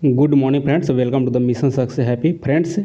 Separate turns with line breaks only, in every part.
Good morning friends, welcome to the mission success happy friends.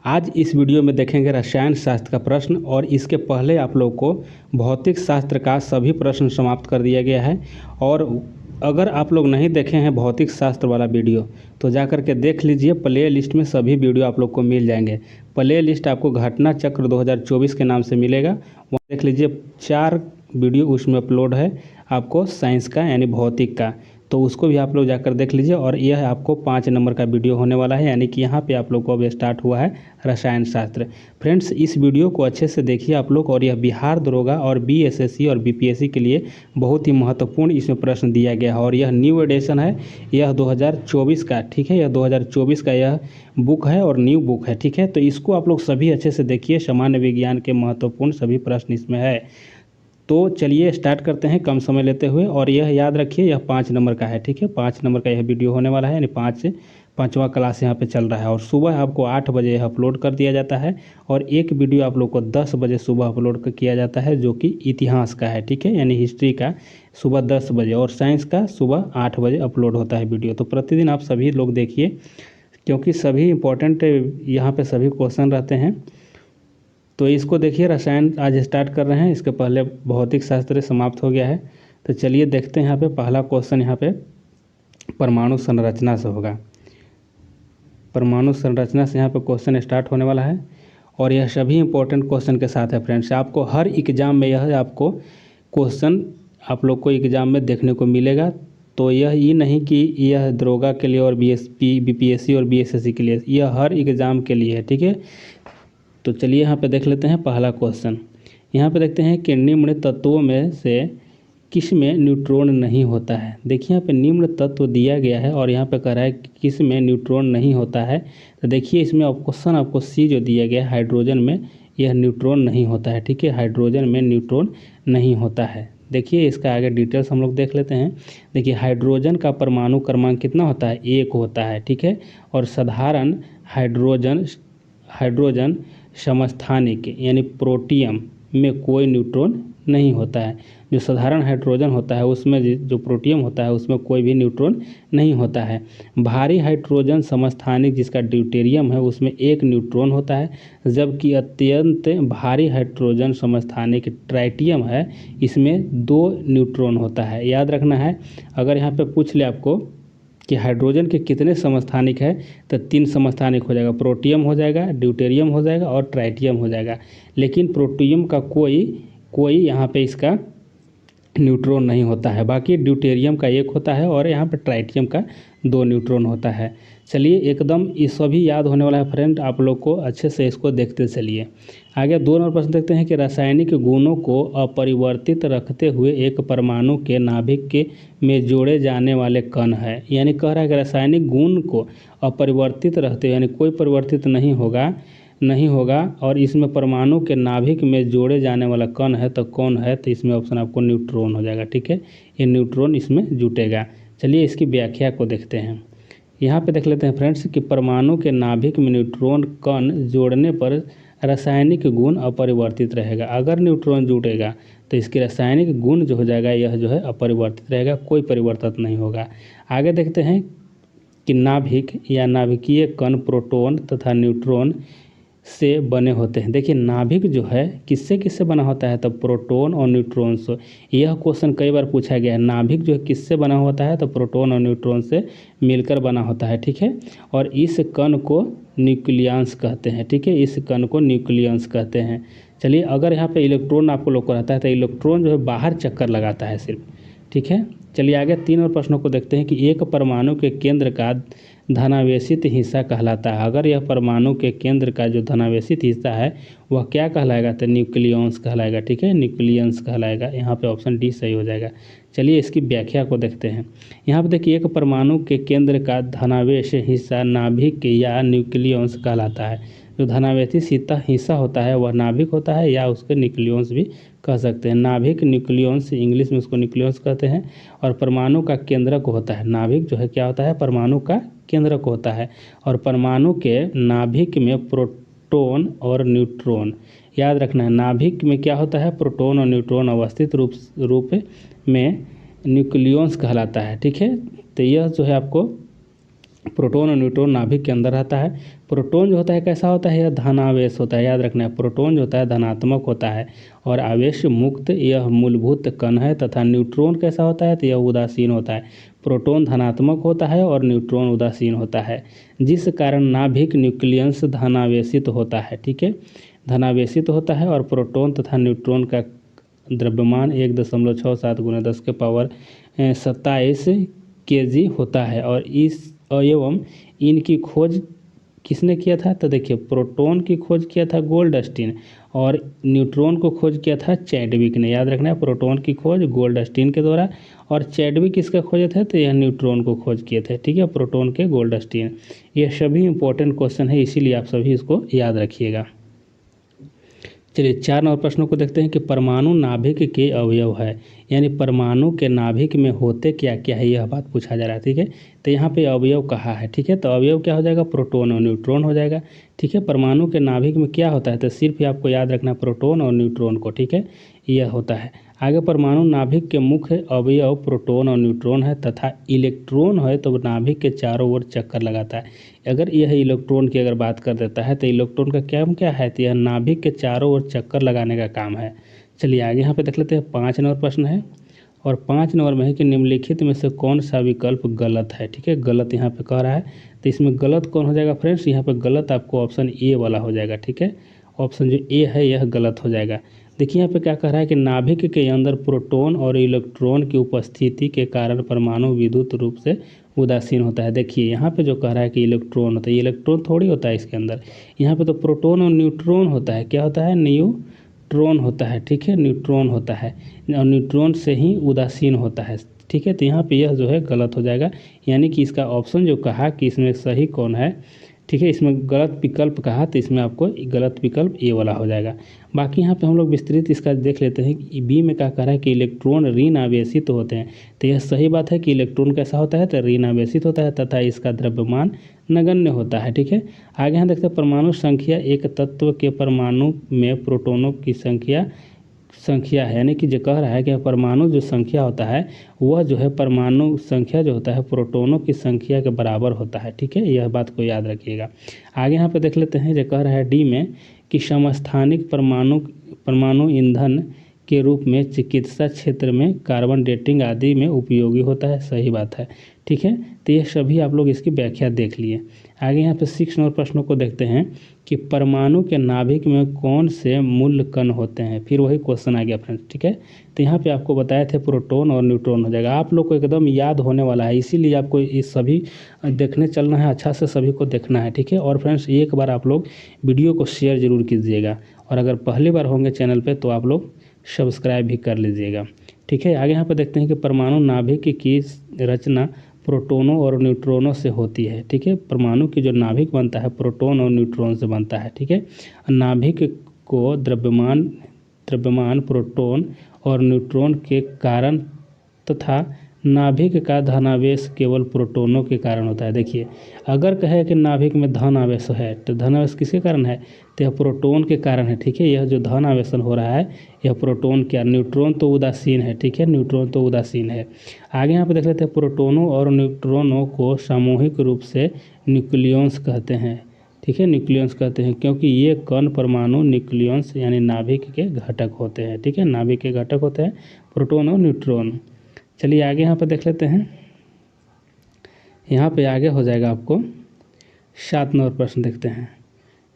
आज इस video में देखेंगे रसायन शास्त्र का प्रश्न और इसके पहले आप लोग को भौतिक शास्त्र का सभी प्रश्न समाप्त कर दिया गया है। और अगर आप लोग नहीं देखे हैं भौतिक शास्त्र वाला वीडियो तो जा कर के देख लीजिए, प्ले लिस्ट में सभी वीडियो आप लोग को मिल जाएंगे। प्ले लिस्ट आपको घटना चक्र 2024 के नाम से मिलेगा, वहाँ देख लीजिए 4 वीडियो उसमें अपलोड है आपको साइंस का यानी भौतिक का, तो उसको भी आप लोग जाकर देख लीजिए। और यह आपको 5 नंबर का वीडियो होने वाला है, यानी कि यहाँ पे आप लोग को अब स्टार्ट हुआ है रसायन शास्त्र। फ्रेंड्स, इस वीडियो को अच्छे से देखिए आप लोग, और यह बिहार दरोगा और बीएसएससी और बीपीएससी के लिए बहुत ही महत्वपूर्ण इसमें प्रश्न दिया गया है। और यह न्यू एडिशन है, यह 2024 का, ठीक है, यह 2024 का यह बुक है और न्यू बुक है, ठीक है। तो इसको आप लोग सभी अच्छे से देखिए, सामान्य विज्ञान के महत्वपूर्ण सभी प्रश्न इसमें है। तो चलिए स्टार्ट करते हैं कम समय लेते हुए। और यह याद रखिए यह 5 नंबर का है, ठीक है, 5 नंबर का यह वीडियो होने वाला है, यानी 5वां क्लास यहाँ पे चल रहा है। और सुबह आपको 8 बजे अपलोड कर दिया जाता है, और एक वीडियो आप लोग को 10 बजे सुबह अपलोड किया जाता है, जो कि इतिहास का है, ठीक है, यानी हिस्ट्री का सुबह 10 बजे, और साइंस का सुबह 8 बजे अपलोड होता है वीडियो। तो प्रतिदिन आप सभी लोग देखिए, क्योंकि सभी इंपॉर्टेंट यहाँ पे सभी क्वेश्चन रहते हैं। तो इसको देखिए, रसायन आज स्टार्ट कर रहे हैं, इसके पहले भौतिक शास्त्र समाप्त हो गया है। तो चलिए देखते हैं, यहाँ पे पहला क्वेश्चन यहाँ पे परमाणु संरचना से होगा। परमाणु संरचना से यहाँ पे क्वेश्चन स्टार्ट होने वाला है, और यह सभी इंपॉर्टेंट क्वेश्चन के साथ है फ्रेंड्स। आपको हर एग्जाम में यह आपको क्वेश्चन आप लोग को एग्जाम में देखने को मिलेगा। तो यह ये नहीं कि यह दरोगा के लिए और बीपीएससी और बीएसएससी के लिए, यह हर एग्ज़ाम के लिए है, ठीक है। तो चलिए यहाँ पे देख लेते हैं पहला क्वेश्चन। यहाँ पे देखते हैं कि निम्न तत्वों में से किस में न्यूट्रॉन नहीं होता है। देखिए यहाँ पे निम्न तत्व दिया गया है, और यहाँ पे कह रहा है कि किस में न्यूट्रॉन नहीं होता है। तो देखिए इसमें क्वेश्चन आपको सी जो दिया गया है, हाइड्रोजन में यह न्यूट्रॉन नहीं होता है, ठीक है, हाइड्रोजन में न्यूट्रॉन नहीं होता है। देखिए इसका आगे डिटेल्स हम लोग देख लेते हैं। देखिए हाइड्रोजन का परमाणु क्रमांक कितना होता है, 1 होता है, ठीक है। और साधारण हाइड्रोजन समस्थानिक यानी प्रोटियम में कोई न्यूट्रॉन नहीं होता है। जो साधारण हाइड्रोजन होता है उसमें जो प्रोटियम होता है उसमें कोई भी न्यूट्रॉन नहीं होता है। भारी हाइड्रोजन समस्थानिक जिसका ड्यूटेरियम है उसमें 1 न्यूट्रॉन होता है, जबकि अत्यंत भारी हाइड्रोजन समस्थानिक ट्राइटियम है, इसमें 2 न्यूट्रॉन होता है। याद रखना है, अगर यहाँ पे पूछ ले आपको कि हाइड्रोजन के कितने समस्थानिक है, तो 3 समस्थानिक हो जाएगा, प्रोटियम हो जाएगा, ड्यूटेरियम हो जाएगा और ट्राइटियम हो जाएगा। लेकिन प्रोटियम का कोई यहाँ पे इसका न्यूट्रॉन नहीं होता है। बाकी ड्यूटेरियम का 1 होता है, और यहाँ पे ट्राइटियम का 2 न्यूट्रॉन होता है। चलिए एकदम ये सभी याद होने वाला है फ्रेंड, आप लोग को अच्छे से इसको देखते चलिए। आगे 2 नंबर प्रश्न देखते हैं कि रासायनिक गुणों को अपरिवर्तित रखते हुए एक परमाणु के नाभिक के में जोड़े जाने वाले कण है। यानी कह रहा है कि रासायनिक गुण को अपरिवर्तित रहते हुए, यानी कोई परिवर्तित नहीं होगा और इसमें परमाणु के नाभिक में जोड़े जाने वाला कण है, तो कौन है, तो इसमें ऑप्शन आपको न्यूट्रॉन हो जाएगा, ठीक है, ये न्यूट्रॉन इसमें जुटेगा। चलिए इसकी व्याख्या को देखते हैं। यहाँ पे देख लेते हैं फ्रेंड्स कि परमाणु के नाभिक में न्यूट्रॉन कण जोड़ने पर रासायनिक गुण अपरिवर्तित रहेगा। अगर न्यूट्रॉन जुटेगा तो इसके रासायनिक गुण जो हो जाएगा यह जो है अपरिवर्तित रहेगा, कोई परिवर्तन नहीं होगा। आगे देखते हैं कि नाभिक या नाभिकीय कण प्रोटॉन तथा न्यूट्रॉन से बने होते हैं। देखिए नाभिक जो है किससे किससे बना होता है, तो प्रोटॉन और न्यूट्रॉन से। यह क्वेश्चन कई बार पूछा गया है, नाभिक जो है किससे बना होता है, तो प्रोटॉन और न्यूट्रॉन से मिलकर बना होता है, ठीक है। और इस कण को न्यूक्लियस कहते हैं, ठीक है, इस कण को न्यूक्लियस कहते हैं। चलिए अगर यहाँ पे इलेक्ट्रॉन आपको लोग को रहता है, तो इलेक्ट्रॉन जो है बाहर चक्कर लगाता है सिर्फ, ठीक है। चलिए आगे 3 और प्रश्नों को देखते हैं कि एक परमाणु के केंद्र का धनावेशित हिस्सा कहलाता है। अगर यह परमाणु के केंद्र का जो धनावेशित हिस्सा है वह क्या कहलाएगा, तो न्यूक्लियस कहलाएगा, ठीक है, न्यूक्लियस कहलाएगा। यहाँ पे ऑप्शन डी सही हो जाएगा। चलिए इसकी व्याख्या को देखते हैं। यहाँ पे देखिए एक परमाणु के केंद्र का धनावेश हिस्सा नाभिक या न्यूक्लियस कहलाता है। जो धनावेशित हिस्सा होता है वह नाभिक होता है, या उसके न्यूक्लियस भी कह सकते हैं। नाभिक न्यूक्लियस, इंग्लिश में उसको न्यूक्लियस कहते हैं। और परमाणु का केंद्रक होता है, नाभिक जो है क्या होता है, परमाणु का केंद्रक होता है। और परमाणु के नाभिक में प्रोटॉन और न्यूट्रॉन, याद रखना है, नाभिक में क्या होता है, प्रोटॉन और न्यूट्रॉन अवस्थित रूप में न्यूक्लियस कहलाता है, ठीक है। तो यह जो है आपको प्रोटॉन और न्यूट्रॉन नाभिक के अंदर रहता है। प्रोटॉन जो होता है कैसा होता है, यह धनावेश होता है, याद रखना है। प्रोटॉन जो होता है धनात्मक होता है और आवेश मुक्त यह मूलभूत कण है, तथा न्यूट्रॉन कैसा होता है, तो यह उदासीन होता है। प्रोटॉन धनात्मक होता है और न्यूट्रॉन उदासीन होता है, जिस कारण नाभिक न्यूक्लियस धनावेशित होता है। ठीक है, धनावेशित होता है और प्रोटॉन तथा न्यूट्रॉन का द्रव्यमान 1.67 × 10⁻27 kg होता है। और इस एवं इनकी खोज किसने किया था, तो देखिए प्रोटॉन की खोज किया था गोल्डस्टीन और न्यूट्रॉन को खोज किया था चैडविक ने। याद रखना है, प्रोटॉन की खोज गोल्डस्टीन के द्वारा और चैडविक किसका खोजे थे, तो यह न्यूट्रॉन को खोज किए थे। ठीक है, प्रोटॉन के गोल्डस्टीन। ये सभी इंपॉर्टेंट क्वेश्चन है, इसीलिए आप सभी इसको याद रखिएगा। चलिए 4 नंबर प्रश्नों को देखते हैं कि परमाणु नाभिक के अवयव है, यानी परमाणु के नाभिक में होते क्या क्या है, यह बात पूछा जा रहा है। ठीक है, तो यहाँ पे अवयव कहा है। ठीक है, तो अवयव क्या हो जाएगा, प्रोटॉन और न्यूट्रॉन हो जाएगा। ठीक है, परमाणु के नाभिक में क्या होता है, तो सिर्फ आपको याद रखना प्रोटॉन और न्यूट्रॉन को। ठीक है, यह होता है। आगे परमाणु नाभिक के मुख्य अवयव प्रोटॉन और न्यूट्रॉन है, तथा इलेक्ट्रॉन है तो नाभिक के चारों ओर चक्कर लगाता है। अगर यह इलेक्ट्रॉन की अगर बात कर देता है तो इलेक्ट्रॉन का काम क्या है, तो यह नाभिक के चारों ओर चक्कर लगाने का काम है। चलिए आगे यहाँ पे देख लेते हैं। 5 नंबर प्रश्न है और 5 नंबर में है कि निम्नलिखित में से कौन सा विकल्प गलत है। ठीक है, गलत यहाँ पे कह रहा है, तो इसमें गलत कौन हो जाएगा फ्रेंड्स, यहाँ पे गलत आपको ऑप्शन ए वाला हो जाएगा। ठीक है, ऑप्शन जो ए है यह गलत हो जाएगा। देखिए यहाँ पे क्या कह रहा है कि नाभिक के अंदर प्रोटॉन और इलेक्ट्रॉन की उपस्थिति के कारण परमाणु विद्युत रूप से उदासीन होता है। देखिए यहाँ पे जो कह रहा है कि इलेक्ट्रॉन होता है, इलेक्ट्रॉन थोड़ी होता है इसके अंदर, यहाँ पे तो प्रोटॉन और न्यूट्रॉन होता है। क्या होता है, न्यूट्रॉन होता है। ठीक है, न्यूट्रॉन होता है और न्यूट्रॉन से ही उदासीन होता है। ठीक है, तो यहाँ पे यह जो है गलत हो जाएगा, यानी कि इसका ऑप्शन जो कहा कि इसमें सही कौन है, ठीक है, इसमें गलत विकल्प कहा तो इसमें आपको गलत विकल्प ए वाला हो जाएगा। बाकी यहाँ पे हम लोग विस्तृत इसका देख लेते हैं कि बी में क्या कह रहा है कि इलेक्ट्रॉन ऋण आवेशित होते हैं। तो यह सही बात है कि इलेक्ट्रॉन कैसा होता है, तो ऋण आवेशित होता है तथा इसका द्रव्यमान नगण्य होता है। ठीक है, आगे यहाँ देखते हैं परमाणु संख्या। एक तत्व के परमाणु में प्रोटॉनों की संख्या है, यानी कि जो कह रहा है कि परमाणु जो संख्या होता है वह जो है परमाणु संख्या जो होता है प्रोटॉनों की संख्या के बराबर होता है। ठीक है, यह बात को याद रखिएगा। आगे यहाँ पे देख लेते हैं, जो कह रहा है डी में कि समस्थानिक परमाणु ईंधन के रूप में चिकित्सा क्षेत्र में कार्बन डेटिंग आदि में उपयोगी होता है। सही बात है। ठीक है, तो ये सभी आप लोग इसकी व्याख्या देख लिए। आगे यहाँ पे 6 नंबर प्रश्नों को देखते हैं कि परमाणु के नाभिक में कौन से मूल कण होते हैं। फिर वही क्वेश्चन आ गया फ्रेंड्स। ठीक है, तो यहाँ पे आपको बताए थे प्रोटॉन और न्यूट्रॉन हो जाएगा। आप लोग को एकदम याद होने वाला है, इसीलिए आपको इस सभी देखने चलना है, अच्छा से सभी को देखना है। ठीक है, और फ्रेंड्स एक बार आप लोग वीडियो को शेयर जरूर कीजिएगा, और अगर पहली बार होंगे चैनल पर तो आप लोग सब्सक्राइब भी कर लीजिएगा। ठीक है, आगे यहाँ पर देखते हैं कि परमाणु नाभिक की रचना प्रोटॉनों और न्यूट्रॉनों से होती है। ठीक है, परमाणु की जो नाभिक बनता है प्रोटॉन और न्यूट्रॉन से बनता है। ठीक है, नाभिक को द्रव्यमान प्रोटॉन और न्यूट्रॉन के कारण तथा नाभिक का धनावेश केवल प्रोटॉनों के कारण होता है। देखिए अगर कहे कि नाभिक में धन आवेश है तो धन आवेश किसके कारण है, तो यह प्रोटॉन के कारण है। ठीक है, यह जो धन आवेशन हो रहा है यह प्रोटॉन क्या, न्यूट्रॉन तो उदासीन है। ठीक है, न्यूट्रॉन तो उदासीन है। आगे यहाँ पे देख लेते हैं, प्रोटॉनों और न्यूट्रॉनों को सामूहिक रूप से न्यूक्लियस कहते हैं। ठीक है, न्यूक्लियस कहते हैं क्योंकि ये कण परमाणु न्यूक्लियस यानी नाभिक के घटक होते हैं। ठीक है, नाभिक के घटक होते हैं प्रोटॉन और न्यूट्रॉन। चलिए आगे यहाँ पर देख लेते हैं, यहाँ पे आगे हो जाएगा आपको 7 नंबर प्रश्न देखते हैं।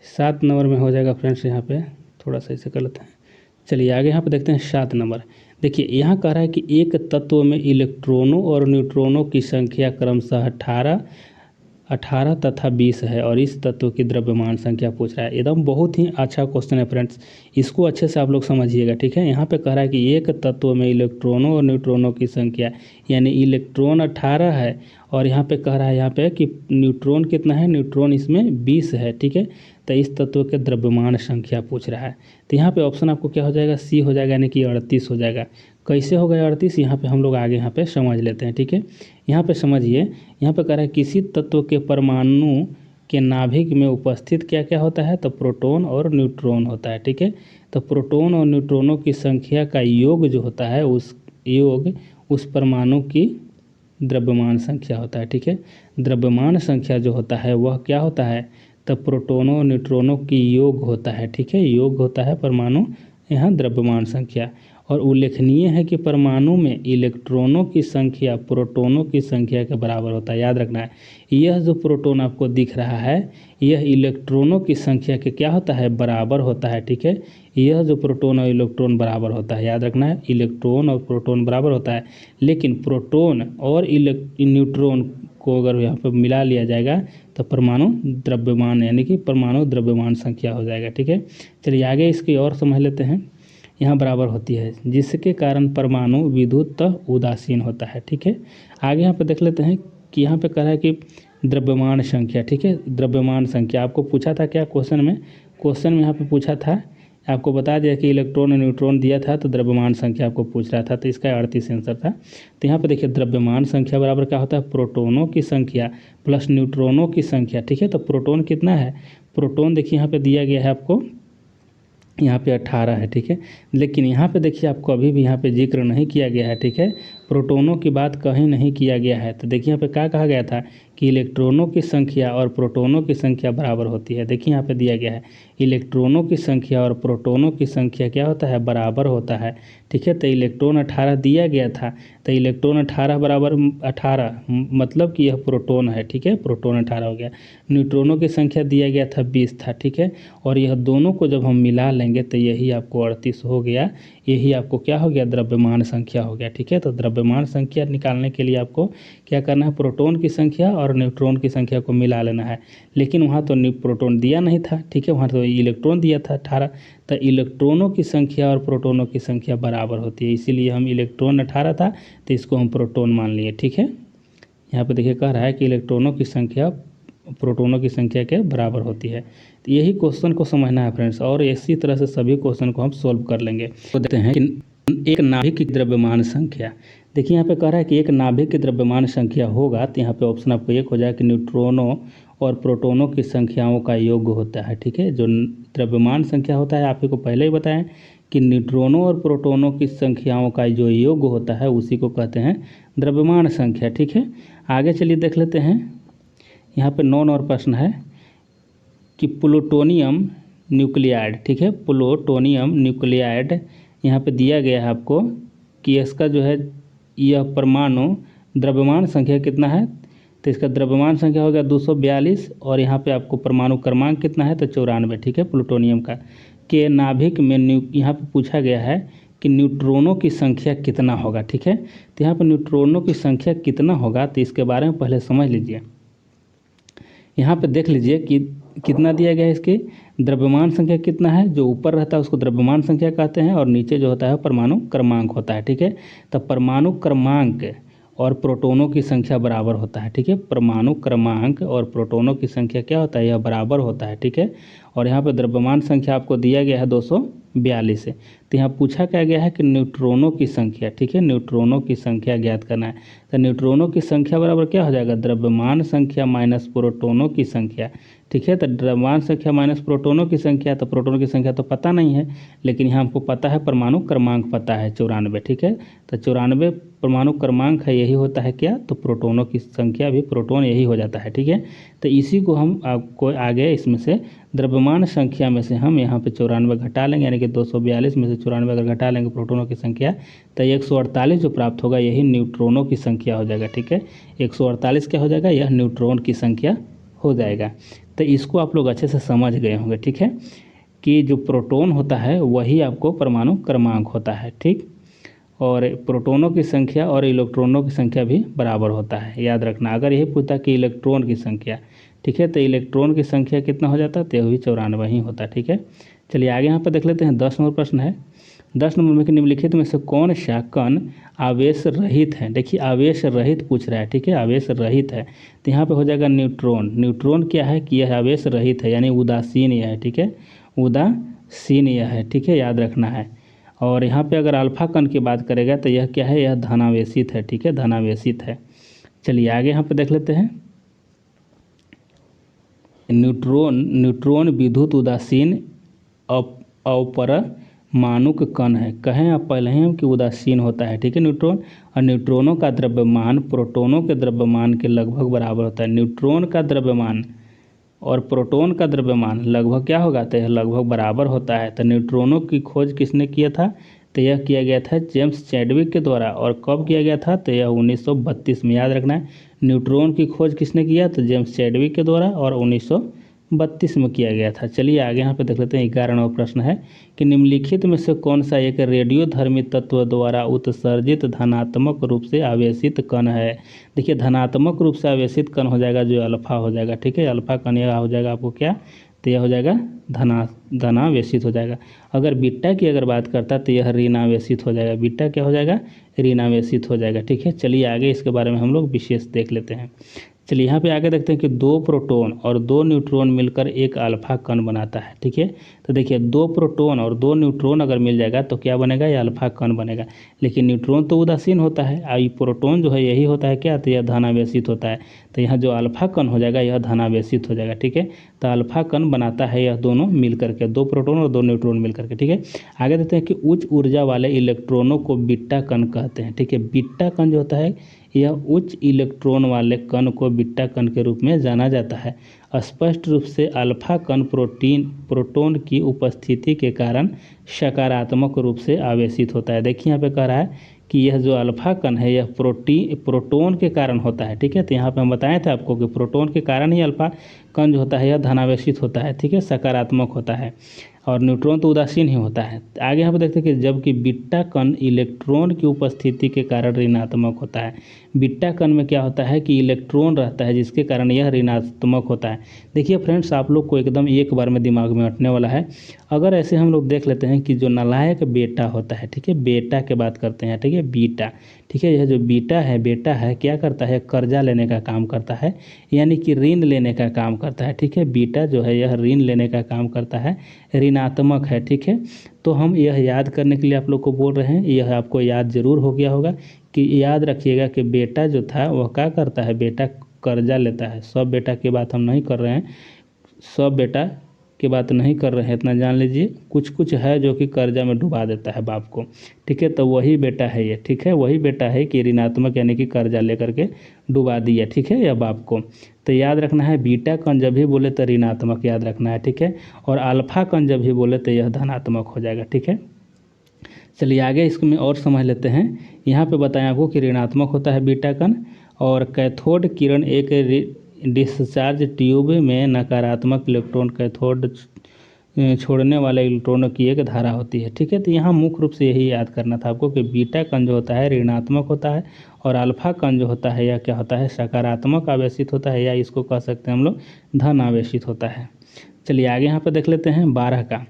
7 नंबर में हो जाएगा फ्रेंड्स, यहाँ पे थोड़ा सा इसे कर लेते हैं। चलिए आगे यहाँ पे देखते हैं 7 नंबर। देखिए यहाँ कह रहा है कि एक तत्व में इलेक्ट्रॉनों और न्यूट्रॉनों की संख्या क्रमशः 18 तथा 20 है और इस तत्व की द्रव्यमान संख्या पूछ रहा है। एकदम बहुत ही अच्छा क्वेश्चन है फ्रेंड्स, इसको अच्छे से आप लोग समझिएगा। ठीक है, यहाँ पे कह रहा है कि एक तत्व में इलेक्ट्रॉनों और न्यूट्रॉनों की संख्या, यानी इलेक्ट्रॉन 18 है और यहाँ पे कह रहा है यहाँ पे कि न्यूट्रॉन कितना है, न्यूट्रॉन इसमें 20 है। ठीक है, तो इस तत्व के द्रव्यमान संख्या पूछ रहा है। तो यहाँ पे ऑप्शन आपको क्या हो जाएगा, सी हो जाएगा, यानी कि 38 हो जाएगा। कैसे हो गया 38, यहाँ पे हम लोग आगे यहाँ पे समझ लेते हैं। ठीक है, यहाँ पे समझिए, यहाँ पे कह रहा है किसी तत्व के परमाणु के नाभिक में उपस्थित क्या क्या होता है, तो प्रोटॉन और न्यूट्रॉन होता है। ठीक है, तो प्रोटॉन और न्यूट्रॉनों की संख्या का योग जो होता है उस परमाणु की द्रव्यमान संख्या होता है। ठीक है, द्रव्यमान संख्या जो होता है वह क्या होता है, तब प्रोटोनों न्यूट्रॉनों की योग होता है। ठीक है, योग होता है परमाणु यहाँ द्रव्यमान संख्या। और उल्लेखनीय है कि परमाणु में इलेक्ट्रॉनों की संख्या प्रोटोनों की संख्या के बराबर होता है। याद रखना है, यह जो प्रोटॉन आपको दिख रहा है यह इलेक्ट्रॉनों की संख्या के क्या होता है, बराबर होता है। ठीक है, यह जो प्रोटॉन और इलेक्ट्रॉन बराबर होता है, याद रखना है, इलेक्ट्रॉन और प्रोटॉन बराबर होता है। लेकिन प्रोटॉन और न्यूट्रॉन को अगर यहाँ पर मिला लिया जाएगा तो परमाणु द्रव्यमान यानी कि परमाणु द्रव्यमान संख्या हो जाएगा। ठीक है, चलिए आगे इसकी और समझ लेते हैं। यहाँ बराबर होती है जिसके कारण परमाणु विद्युतः उदासीन होता है। ठीक है, आगे यहाँ पे देख लेते हैं कि यहाँ पे कह रहा है कि द्रव्यमान संख्या। ठीक है, द्रव्यमान संख्या आपको पूछा था क्या क्वेश्चन में यहाँ पे पूछा था, आपको बता दिया कि इलेक्ट्रॉन और न्यूट्रॉन दिया था तो द्रव्यमान संख्या आपको पूछ रहा था, तो इसका 38 आंसर था। तो यहाँ पे देखिए द्रव्यमान संख्या बराबर क्या होता है, प्रोटोनों की संख्या प्लस न्यूट्रॉनों की संख्या। ठीक है, तो प्रोटॉन कितना है, प्रोटॉन देखिए यहाँ पे दिया गया है आपको, यहाँ पे 18 है। ठीक है, लेकिन यहाँ पे देखिए आपको अभी भी यहाँ पे जिक्र नहीं किया गया है। ठीक है, प्रोटोनों की बात कहीं नहीं किया गया है। तो देखिए यहाँ पे क्या कहा गया था कि इलेक्ट्रॉनों की संख्या और प्रोटोनों की संख्या बराबर होती है। देखिए यहाँ पे दिया गया है इलेक्ट्रॉनों की संख्या और प्रोटोनों की संख्या क्या होता है, बराबर होता है। ठीक है, तो इलेक्ट्रॉन 18 दिया गया था, तो इलेक्ट्रॉन 18 बराबर 18 मतलब कि यह प्रोटॉन है। ठीक है, प्रोटॉन 18 हो गया। न्यूट्रॉनों की संख्या दिया गया था 20 था। ठीक है, और यह दोनों को जब हम मिला लेंगे तो यही आपको 38 हो गया, यही आपको क्या हो गया, द्रव्यमान संख्या हो गया। ठीक है, तो द्रव्यमान संख्या निकालने के लिए आपको क्या करना है, प्रोटॉन की संख्या और न्यूट्रॉन की संख्या को मिला लेना है। लेकिन वहाँ तो प्रोटॉन दिया नहीं था। ठीक है, वहाँ तो इलेक्ट्रॉन दिया था 18, तो इलेक्ट्रॉनों की संख्या और प्रोटोनों की संख्या बराबर होती है, इसीलिए हम इलेक्ट्रॉन 18 था तो इसको हम प्रोटॉन मान लिए। ठीक है, यहाँ पे देखिए कह रहा है कि इलेक्ट्रॉनों की संख्या प्रोटोनों की संख्या के बराबर होती है। तो यही क्वेश्चन को समझना है फ्रेंड्स, और इसी तरह से सभी क्वेश्चन को हम सोल्व कर लेंगे। तो देखते हैं कि एक नाभिक की द्रव्यमान संख्या। देखिए यहाँ पे कह रहा है कि एक नाभिक की द्रव्यमान संख्या होगा, तो यहाँ पे ऑप्शन आपको एक हो जाए कि न्यूट्रॉनों और प्रोटोनों की संख्याओं का योग होता है। ठीक है, जो द्रव्यमान संख्या होता है आप ही को पहले ही बताएं कि न्यूट्रॉनों और प्रोटोनों की संख्याओं का जो योग होता है उसी को कहते हैं द्रव्यमान संख्या। ठीक है, आगे चलिए देख लेते हैं। यहाँ पे 9 और प्रश्न है कि प्लूटोनियम न्यूक्लियाइड। ठीक है, प्लूटोनियम न्यूक्लियाइड यहाँ पे दिया गया है आपको कि इसका जो है यह परमाणु द्रव्यमान संख्या कितना है, तो इसका द्रव्यमान संख्या हो गया 242 और यहाँ पे आपको परमाणु क्रमांक कितना है, तो 94। ठीक है, प्लूटोनियम का के नाभिक में यहाँ पे पूछा गया है कि न्यूट्रॉनों की संख्या कितना होगा। ठीक है, तो यहाँ पर न्यूट्रॉनों की संख्या कितना होगा तो इसके बारे में पहले समझ लीजिए। यहाँ पे देख लीजिए कि कितना दिया गया है, इसकी द्रव्यमान संख्या कितना है, जो ऊपर रहता है उसको द्रव्यमान संख्या कहते हैं और नीचे जो होता है परमाणु क्रमांक होता है। ठीक है, तब परमाणु क्रमांक और प्रोटोनों की संख्या बराबर होता है। ठीक है, परमाणु क्रमांक और प्रोटोनों की संख्या क्या होता है, यह बराबर होता है। ठीक है, और यहाँ पर द्रव्यमान संख्या आपको दिया गया है 242 है। तो यहाँ पूछा क्या गया है कि न्यूट्रॉनों की संख्या। ठीक है, न्यूट्रॉनों की संख्या ज्ञात करना है, तो न्यूट्रॉनों की संख्या बराबर क्या हो जाएगा, द्रव्यमान संख्या माइनस प्रोटोनों की संख्या। ठीक है, तो द्रव्यमान संख्या माइनस प्रोटोनों की संख्या, तो प्रोटोनों की संख्या तो पता नहीं है, लेकिन यहाँ हमको पता है परमाणु क्रमांक पता है 94। ठीक है, तो 94 परमाणु क्रमांक है, यही होता है क्या, तो प्रोटोनों की संख्या भी प्रोटोन यही हो जाता है। ठीक है, तो इसी को हम आपको आगे इसमें से द्रव्यमान संख्या में से हम यहाँ पे 94 घटा लेंगे, यानी कि 242 में से 94 अगर घटा लेंगे प्रोटोनों की संख्या तो 148 जो प्राप्त होगा यही न्यूट्रॉनों की संख्या हो जाएगा। ठीक है, 148 क्या हो जाएगा, यह न्यूट्रॉन की संख्या हो जाएगा। तो इसको आप लोग अच्छे से समझ गए होंगे। ठीक है, कि जो प्रोटॉन होता है वही आपको परमाणु क्रमांक होता है। ठीक, और प्रोटोनों की संख्या और इलेक्ट्रॉनों की संख्या भी बराबर होता है, याद रखना। अगर यही पूछता कि इलेक्ट्रॉन की संख्या, ठीक है, तो इलेक्ट्रॉन की संख्या कितना हो जाता है, तो भी 94 ही होता है। ठीक है, चलिए आगे यहाँ पर देख लेते हैं। 10 नंबर प्रश्न है। 10 नंबर में निम्नलिखित में से कौन सा कण आवेश रहित है। देखिए आवेश रहित पूछ रहा है। ठीक है, आवेश रहित है तो यहाँ पे हो जाएगा न्यूट्रॉन। न्यूट्रॉन क्या है कि यह आवेश रहित है, यानी उदासीन यह है। ठीक है, उदासीन यह है। ठीक है, याद रखना है। और यहाँ पे अगर अल्फा कण की बात करेगा तो यह क्या है, यह धनावेशित है। ठीक है, धनावेशित है। चलिए आगे यहाँ पे देख लेते हैं। न्यूट्रॉन विद्युत उदासीन अपरमाणु मानुक कण है। कहें आप पहले ही कि उदासीन होता है, ठीक है न्यूट्रॉन। और न्यूट्रॉनों का द्रव्यमान प्रोटोनों के द्रव्यमान के लगभग बराबर होता है। न्यूट्रॉन का द्रव्यमान और प्रोटॉन का द्रव्यमान लगभग क्या होगा, तो यह लगभग बराबर होता है। तो न्यूट्रॉनों की खोज किसने किया था, तो यह किया गया था जेम्स चैडविक के द्वारा। और कब किया गया था, तो यह 1932 में। याद रखना है, न्यूट्रॉन की खोज किसने किया, तो जेम्स चैडविक के द्वारा और 1932 में किया गया था। चलिए आगे यहाँ पे देख लेते हैं। 11वां प्रश्न है कि निम्नलिखित में से कौन सा एक रेडियोधर्मी तत्व द्वारा उत्सर्जित धनात्मक रूप से आवेशित कण है। देखिए धनात्मक रूप से आवेशित कण हो जाएगा जो अल्फा हो जाएगा, ठीक है। अल्फा कण यह हो जाएगा आपको क्या, तो यह हो जाएगा धनावेशित हो जाएगा। अगर बीटा की अगर बात करता तो यह ऋणावेशित हो जाएगा। बीटा क्या हो जाएगा, ऋणावेशित हो जाएगा, ठीक है। चलिए आगे इसके बारे में हम लोग विशेष देख लेते हैं। चलिए यहाँ पे आगे देखते हैं कि 2 प्रोटॉन और 2 न्यूट्रॉन मिलकर एक अल्फा कण बनाता है, ठीक है। तो देखिए 2 प्रोटॉन और 2 न्यूट्रॉन अगर मिल जाएगा तो क्या बनेगा, यह अल्फा कण बनेगा। लेकिन न्यूट्रॉन तो उदासीन होता है और ये प्रोटॉन जो है यही होता है क्या, तो यह धनावेशित होता है। तो यहाँ जो अल्फा कण हो जाएगा यह धनावेशित हो जाएगा, ठीक है। तो अल्फा कण बनाता है यह दोनों मिल करके, 2 प्रोटॉन और 2 न्यूट्रॉन मिल करके, ठीक है। आगे देखते हैं कि उच्च ऊर्जा वाले इलेक्ट्रॉनों को बीटा कण कहते हैं, ठीक है। बीटा कण जो होता है यह उच्च इलेक्ट्रॉन वाले कण को बीटा कण के रूप में जाना जाता है। स्पष्ट रूप से अल्फा कण प्रोटॉन की उपस्थिति के कारण सकारात्मक रूप से आवेशित होता है। देखिए यहाँ पे कह रहा है कि यह जो अल्फा कण है यह प्रोटॉन के कारण होता है, ठीक है। तो यहाँ पे हम बताए थे आपको कि प्रोटॉन के कारण ही अल्फा कण जो होता है यह धनावेशित होता है, ठीक है, सकारात्मक होता है। और न्यूट्रॉन तो उदासीन ही होता है। आगे यहाँ पर देखते हैं कि जबकि बीटा कण इलेक्ट्रॉन की उपस्थिति के कारण ऋणात्मक होता है। बीटा कण में क्या होता है कि इलेक्ट्रॉन रहता है जिसके कारण यह ऋणात्मक होता है। देखिए फ्रेंड्स, आप लोग को एकदम एक बार में दिमाग में अटने वाला है। अगर ऐसे हम लोग देख लेते हैं कि जो नालायक बेटा होता है, ठीक है, बेटा की बात करते हैं, ठीक है, बीटा, ठीक है। यह जो बेटा है क्या करता है, कर्जा लेने का काम करता है, यानी कि ऋण लेने का काम करता है, ठीक है। बीटा जो है यह ऋण लेने का काम करता है, ऋणात्मक है, ठीक है। तो हम यह याद करने के लिए आप लोग को बोल रहे हैं, यह आपको याद जरूर हो गया होगा कि याद रखिएगा कि बेटा जो था वह क्या करता है, बेटा कर्जा लेता है। सब बेटा की बात हम नहीं कर रहे हैं, सब बेटा की बात नहीं कर रहे हैं, इतना जान लीजिए। कुछ कुछ है जो कि कर्जा में डुबा देता है बाप को, ठीक है। तो वही बेटा है ये, ठीक है, वही बेटा है कि ऋणात्मक यानी कि कर्जा लेकर के डुबा दिया, ठीक है, या बाप को। तो याद रखना है बीटा कण जब भी बोले तो ऋणात्मक याद रखना है, ठीक है। और अल्फा कण जब भी बोले तो यह धनात्मक हो जाएगा, ठीक है। चलिए आगे इसमें और समझ लेते हैं। यहाँ पे बताएं आपको कि ऋणात्मक होता है बीटा कण, और कैथोड किरण एक डिस्चार्ज ट्यूब में नकारात्मक इलेक्ट्रॉन कैथोड छोड़ने वाले इलेक्ट्रॉनों की एक धारा होती है, ठीक है। तो यहाँ मुख्य रूप से यही याद करना था आपको कि बीटा कण जो होता है ऋणात्मक होता है और अल्फा कण जो होता है यह क्या होता है, सकारात्मक आवेशित होता है, या इसको कह सकते हैं हम लोग धन आवेशित होता है। चलिए आगे यहाँ पर देख लेते हैं 12 का,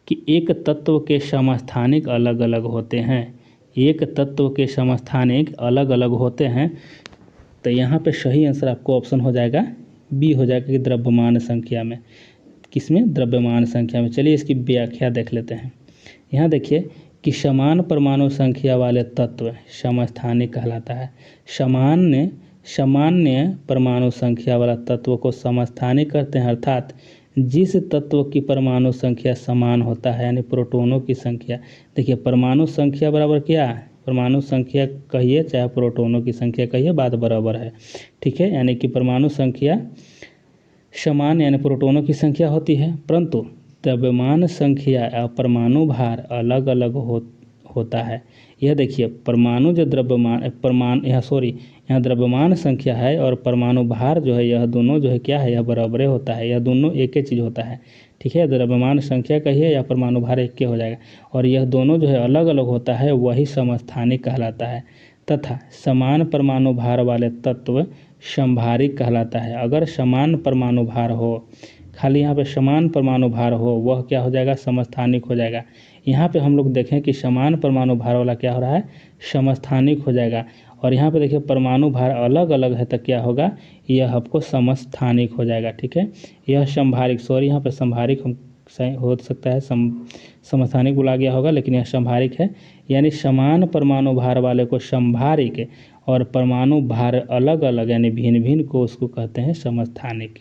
कि एक तत्व के समस्थानिक अलग अलग होते हैं। एक तत्व के समस्थानिक अलग अलग होते हैं, तो यहाँ पे सही आंसर आपको ऑप्शन हो जाएगा बी हो जाएगा कि द्रव्यमान संख्या में। किसमें, द्रव्यमान संख्या में। चलिए इसकी व्याख्या देख लेते हैं। यहाँ देखिए कि समान परमाणु संख्या वाले तत्व समस्थानिक कहलाता है। सामान्य परमाणु संख्या वाला तत्व को समस्थानिक कहते हैं, अर्थात जिस तत्व की परमाणु संख्या समान होता है, यानी प्रोटॉनों की संख्या। देखिए परमाणु संख्या बराबर क्या है, परमाणु संख्या कहिए चाहे प्रोटॉनों की संख्या कहिए, बात बराबर है, ठीक है। यानी कि परमाणु संख्या समान यानी प्रोटॉनों की संख्या होती है, परंतु द्रव्यमान संख्या या परमाणु भार अलग अलग होता है। यह देखिए परमाणु जो यहाँ द्रव्यमान संख्या है और परमाणु भार जो है, यह दोनों जो है क्या है, यह बराबर होता है, यह दोनों एक ही चीज़ होता है, ठीक है। द्रव्यमान संख्या कहिए या परमाणु भार एक हो जाएगा, और यह दोनों जो है अलग अलग होता है, वही समस्थानिक कहलाता है। तथा समान परमाणु भार वाले तत्व समभारिक कहलाता है। अगर समान परमाणु भार हो, खाली यहाँ पे समान परमाणु भार हो, वह क्या हो जाएगा, समस्थानिक हो जाएगा। यहाँ पे हम लोग देखें कि समान परमाणु भार वाला क्या हो रहा है, समस्थानिक हो जाएगा। और यहाँ पे देखिए परमाणु भार अलग अलग है तो क्या होगा, यह आपको समस्थानिक हो जाएगा, ठीक है। यह समभारिक, सॉरी यहाँ पे समभारिक हम हो सकता है समस्थानिक बोला गया होगा, लेकिन यह समभारिक है। यानी समान परमाणु भार वाले को समभारिक और परमाणु भार अलग अलग यानी भिन्न भिन्न को उसको कहते हैं समस्थानिक।